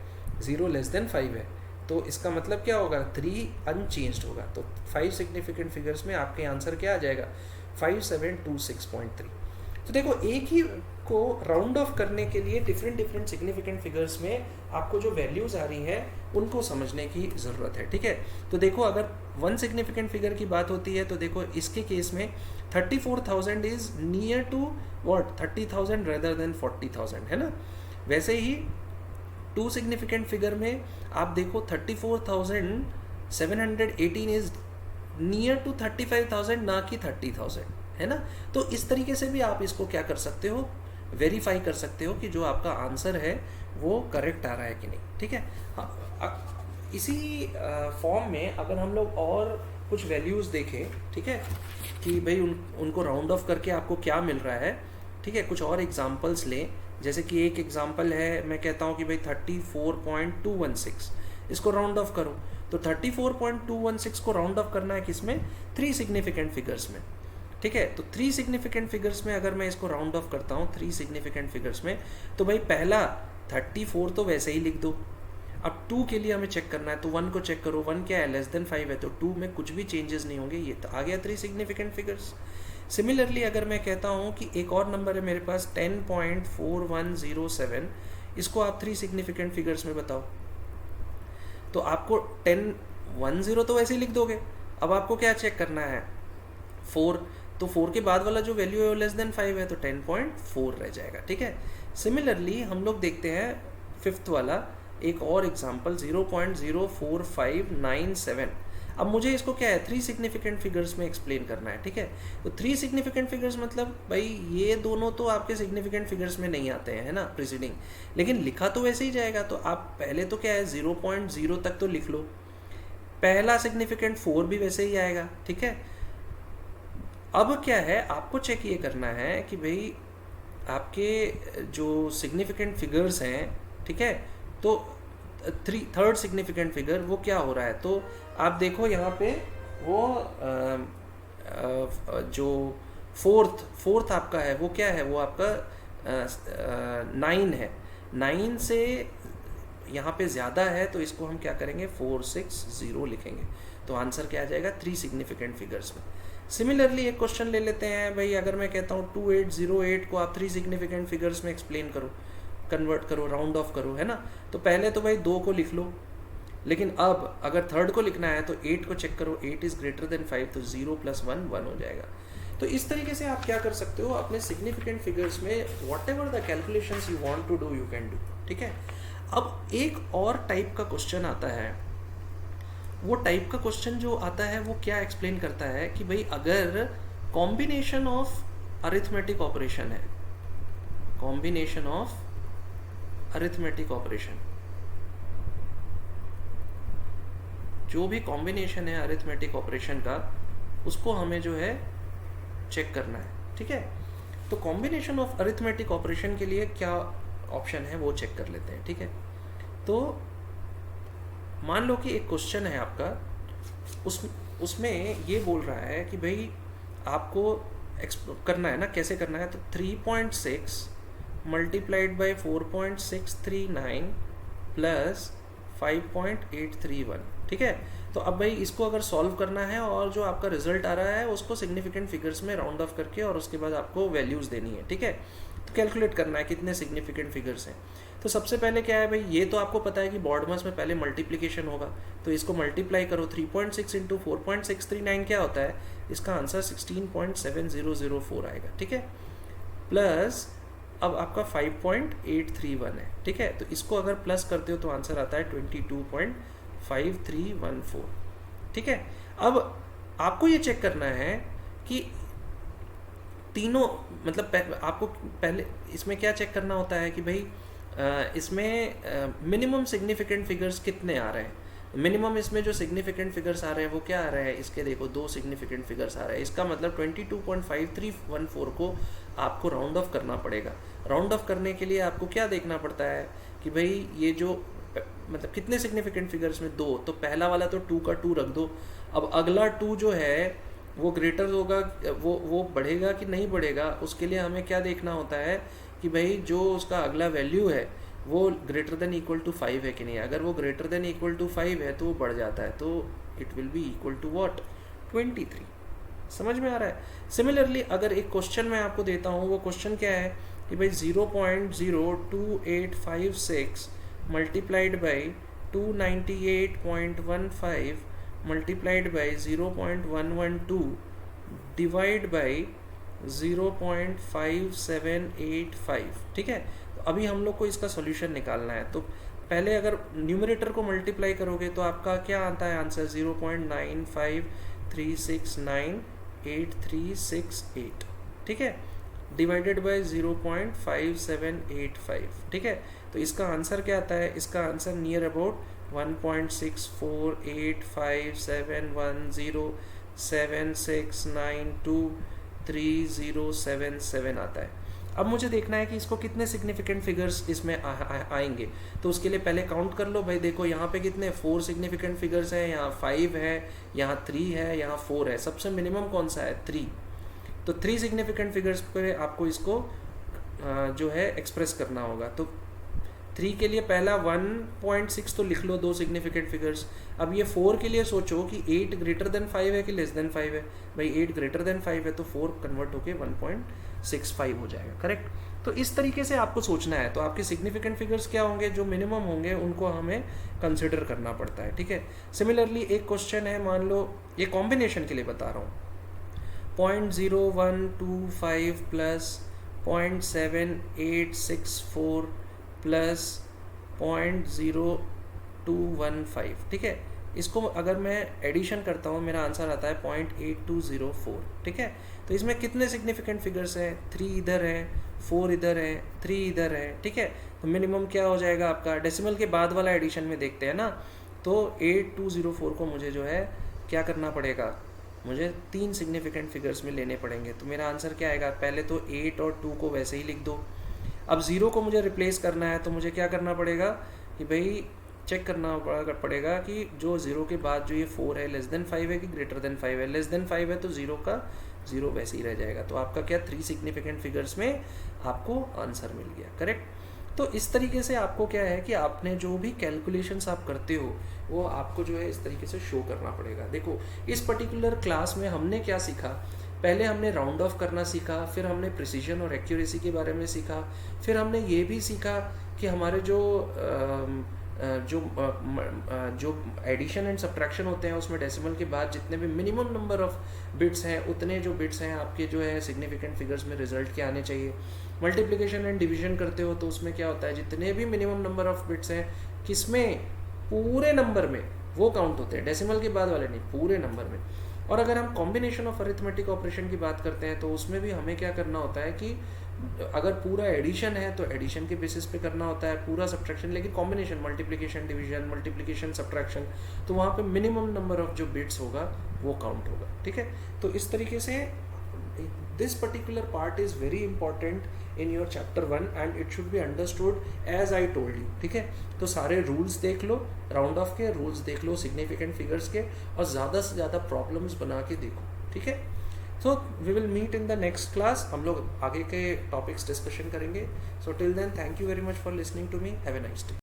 0 लेस देन 5 है, तो इसका मतलब क्या होगा 3 अनचेंज्ड होगा, तो 5 सिग्निफिकेंट फिगर्स में आपके आंसर क्या आ जाएगा 5726.3। तो देखो एक ही को राउंड ऑफ करने के लिए डिफरेंट सिग्निफिकेंट फिगर्स में आपको जो वैल्यूज आ रही हैं उनको समझने की ज़रूरत है, ठीक है। तो देखो अगर 1 सिग्निफिकेंट फिगर की बात होती है तो देखो इसके केस में 34,000 is near to what 30,000 rather than 40,000, है ना। वैसे ही 2 सिग्निफिकेंट फिगर में आप देखो 34,718 इज नियर टू 35,000 ना कि 30,000, है ना। तो इस तरीके से भी आप इसको क्या कर सकते हो, वेरीफाई कर सकते हो कि जो आपका आंसर है वो करेक्ट आ रहा है कि नहीं, ठीक है। हाँ, इसी फॉर्म में अगर हम लोग और कुछ वैल्यूज़ देखें, ठीक है, कि भाई उनको राउंड ऑफ करके आपको क्या मिल रहा है, ठीक है। कुछ और एग्जांपल्स लें, जैसे कि एक एग्जांपल है, मैं कहता हूँ कि भाई 34.216 इसको राउंड ऑफ करो, तो 34.216 को राउंड ऑफ करना है किसमें, 3 सिग्निफिकेंट फिगर्स में, ठीक है। तो 3 सिग्निफिकेंट फिगर्स में अगर मैं इसको राउंड ऑफ करता हूँ 3 सिग्निफिकेंट फिगर्स में, तो भाई पहला 34 तो वैसे ही लिख दो। अब 2 के लिए हमें चेक करना है, तो 1 को चेक करो, 1 क्या है लेस देन 5 है, तो 2 में कुछ भी चेंजेस नहीं होंगे, ये तो आ गया 3 सिग्निफिकेंट फिगर्स। सिमिलरली अगर मैं कहता हूँ कि एक और नंबर है मेरे पास 10.4107, इसको आप 3 सिग्निफिकेंट फिगर्स में बताओ, तो आपको 10 तो वैसे ही लिख दोगे। अब आपको क्या चेक करना है 4, तो 4 के बाद वाला जो वैल्यू है वो लेस देन 5 है, तो 10.4 रह जाएगा, ठीक है। सिमिलरली हम लोग देखते हैं 5th वाला एक और एग्जांपल 0.04597। अब मुझे इसको क्या है 3 सिग्निफिकेंट फिगर्स में एक्सप्लेन करना है, ठीक है। तो 3 सिग्निफिकेंट फिगर्स मतलब भाई ये दोनों तो आपके सिग्निफिकेंट फिगर्स में नहीं आते हैं, है ना, प्रीसीडिंग, लेकिन लिखा तो वैसे ही जाएगा। तो आप पहले तो क्या है 0.0 तक तो लिख लो, पहला सिग्निफिकेंट 4 भी वैसे ही आएगा, ठीक है। अब क्या है आपको चेक ये करना है कि भाई आपके जो सिग्निफिकेंट फिगर्स हैं, ठीक है, तो 3rd सिग्निफिकेंट फिगर वो क्या हो रहा है, तो आप देखो यहाँ पे वो जो फोर्थ आपका है वो क्या है, वो आपका 9 है, 9 से यहाँ पे ज़्यादा है, तो इसको हम क्या करेंगे 460 लिखेंगे, तो आंसर क्या आ जाएगा 3 सिग्निफिकेंट फिगर्स में। सिमिलरली एक क्वेश्चन ले लेते हैं भाई, अगर मैं कहता हूँ 2808 को आप 3 सिग्निफिकेंट फिगर्स में एक्सप्लेन करो, कन्वर्ट करो, राउंड ऑफ करो, है ना। तो पहले तो भाई 2 को लिख लो, लेकिन अब अगर 3rd को लिखना है तो 8 को चेक करो, 8 इज ग्रेटर देन 5, तो 0 + 1 1 हो जाएगा। तो इस तरीके से आप क्या कर सकते हो अपने सिग्निफिकेंट फिगर्स में whatever the calculations you want to do you can do, ठीक है। अब एक और टाइप का क्वेश्चन आता है, वो टाइप का क्वेश्चन जो आता है वो क्या एक्सप्लेन करता है कि भाई अगर कॉम्बिनेशन ऑफ अरिथमेटिक ऑपरेशन है, कॉम्बिनेशन ऑफ अरिथमेटिक ऑपरेशन, जो भी कॉम्बिनेशन है अरिथमेटिक ऑपरेशन का उसको हमें जो है चेक करना है, ठीक है। तो कॉम्बिनेशन ऑफ अरिथमेटिक ऑपरेशन के लिए क्या ऑप्शन है वो चेक कर लेते हैं, ठीक है। तो मान लो कि एक क्वेश्चन है आपका, उसमें ये बोल रहा है कि भाई आपको करना है ना, कैसे करना है, तो 3.6 मल्टीप्लाइड बाई 4.639 प्लस 5.831, ठीक है। तो अब भाई इसको अगर सॉल्व करना है और जो आपका रिजल्ट आ रहा है उसको सिग्निफिकेंट फिगर्स में राउंड ऑफ करके और उसके बाद आपको वैल्यूज़ देनी है, ठीक है। तो कैलकुलेट करना है कितने सिग्निफिकेंट फिगर्स हैं। तो सबसे पहले क्या है भाई, ये तो आपको पता है कि बॉडमस में पहले मल्टीप्लिकेशन होगा, तो इसको मल्टीप्लाई करो। 3.6 इंटू 4.639 क्या होता है, इसका आंसर 16.7004 आएगा, ठीक है। प्लस अब आपका 5.831 है, ठीक है। तो इसको अगर प्लस करते हो तो आंसर आता है 22.5314, ठीक है। अब आपको ये चेक करना है कि तीनों मतलब आपको पहले इसमें क्या चेक करना होता है कि भाई इसमें मिनिमम सिग्निफिकेंट फिगर्स कितने आ रहे हैं। मिनिमम इसमें जो सिग्निफिकेंट फिगर्स आ रहे हैं वो क्या आ रहे हैं, इसके देखो 2 सिग्निफिकेंट फिगर्स आ रहे हैं। इसका मतलब 22.5314 को आपको राउंड ऑफ करना पड़ेगा। राउंड ऑफ करने के लिए आपको क्या देखना पड़ता है कि भाई ये जो मतलब कितने सिग्निफिकेंट फिगर्स में 2, तो पहला वाला तो 2 का 2 रख दो। अब अगला 2 जो है वो ग्रेटर होगा, वो बढ़ेगा कि नहीं बढ़ेगा, उसके लिए हमें क्या देखना होता है कि भाई जो उसका अगला वैल्यू है वो ग्रेटर देन इक्वल टू 5 है कि नहीं। अगर वो ग्रेटर देन इक्वल टू 5 है तो वो बढ़ जाता है, तो it will be equal to what, 23। समझ में आ रहा है। सिमिलरली अगर एक क्वेश्चन मैं आपको देता हूँ, वो क्वेश्चन क्या है कि भाई 0.02856 multiplied by 298.15 multiplied by 0.112 divide by 0.5785, ठीक है। तो अभी हम लोग को इसका सॉल्यूशन निकालना है। तो पहले अगर न्यूमरेटर को मल्टीप्लाई करोगे तो आपका क्या आता है आंसर, 0.953698368, ठीक है, डिवाइडेड बाय 0.5785, ठीक है। तो इसका आंसर क्या आता है, इसका आंसर नियर अबाउट 1.64857107692307 आता है। अब मुझे देखना है कि इसको कितने सिग्निफिकेंट फिगर्स इसमें आएंगे। तो उसके लिए पहले काउंट कर लो भाई। देखो यहाँ पे कितने 4 सिग्निफिकेंट फिगर्स हैं, यहाँ 5 है, यहाँ 3 है, यहाँ 4 है। सबसे मिनिमम कौन सा है, 3। तो 3 सिग्निफिकेंट फिगर्स पे आपको इसको जो है एक्सप्रेस करना होगा। तो 3 के लिए पहला 1.6 तो लिख लो, 2 सिग्निफिकेंट फिगर्स। अब ये 4 के लिए सोचो कि 8 ग्रेटर देन 5 है कि लेस देन 5 है। भाई 8 ग्रेटर देन 5 है तो 4 कन्वर्ट होके 1.65 हो जाएगा, करेक्ट। तो इस तरीके से आपको सोचना है। तो आपके सिग्निफिकेंट फिगर्स क्या होंगे, जो मिनिमम होंगे उनको हमें कंसिडर करना पड़ता है, ठीक है। सिमिलरली एक क्वेश्चन है, मान लो ये कॉम्बिनेशन के लिए बता रहा हूँ, 0.0125 प्लस 0.7864 प्लस 0.0215, ठीक है। इसको अगर मैं एडिशन करता हूँ मेरा आंसर आता है 0.8204, ठीक है। तो इसमें कितने सिग्निफिकेंट फिगर्स हैं, 3 इधर हैं, 4 इधर हैं, 3 इधर है, ठीक है। तो मिनिमम क्या हो जाएगा आपका, डेसिमल के बाद वाला एडिशन में देखते हैं ना, तो 8204 को मुझे जो है क्या करना पड़ेगा, मुझे 3 सिग्निफिकेंट फिगर्स में लेने पड़ेंगे। तो मेरा आंसर क्या आएगा, पहले तो 8 और 2 को वैसे ही लिख दो। अब 0 को मुझे रिप्लेस करना है तो मुझे क्या करना पड़ेगा कि भाई चेक करना पड़ेगा कि जो 0 के बाद जो ये 4 है लेस देन 5 है कि ग्रेटर देन 5 है। लेस देन 5 है तो 0 का 0 वैसे ही रह जाएगा। तो आपका क्या 3 सिग्निफिकेंट फिगर्स में आपको आंसर मिल गया, करेक्ट। तो इस तरीके से आपको क्या है कि आपने जो भी कैलकुलेशंस आप करते हो वो आपको जो है इस तरीके से शो करना पड़ेगा। देखो इस पर्टिकुलर क्लास में हमने क्या सीखा, पहले हमने राउंड ऑफ करना सीखा, फिर हमने प्रिसीजन और एक्यूरेसी के बारे में सीखा, फिर हमने ये भी सीखा कि हमारे जो एडिशन एंड सब्ट्रैक्शन होते हैं उसमें डेसिमल के बाद जितने भी मिनिमम नंबर ऑफ बिट्स हैं उतने जो बिट्स हैं आपके जो है सिग्निफिकेंट फिगर्स में रिजल्ट के आने चाहिए। मल्टीप्लिकेशन एंड डिवीजन करते हो तो उसमें क्या होता है, जितने भी मिनिमम नंबर ऑफ बिट्स हैं किसमें, पूरे नंबर में वो काउंट होते हैं, डेसिमल के बाद वाले नहीं, पूरे नंबर में। और अगर हम कॉम्बिनेशन ऑफ अरिथमेटिक ऑपरेशन की बात करते हैं तो उसमें भी हमें क्या करना होता है कि अगर पूरा एडिशन है तो एडिशन के बेसिस पे करना होता है, पूरा सब्ट्रैक्शन, लेकिन combination multiplication division, multiplication subtraction, तो वहाँ पे मिनिमम नंबर ऑफ जो बिट्स होगा वो काउंट होगा, ठीक है। तो इस तरीके से this particular part is very important in your chapter 1 and it should be understood as I told you, ठीक है। तो सारे रूल्स देख लो, राउंड ऑफ के रूल्स देख लो, सिग्निफिकेंट फिगर्स के, और ज़्यादा से ज़्यादा प्रॉब्लम्स बना के देखो, ठीक है। So we will meet in the next class, हम लोग आगे के टॉपिक्स डिस्कशन करेंगे। So till then thank you very much for listening to me, have a nice day.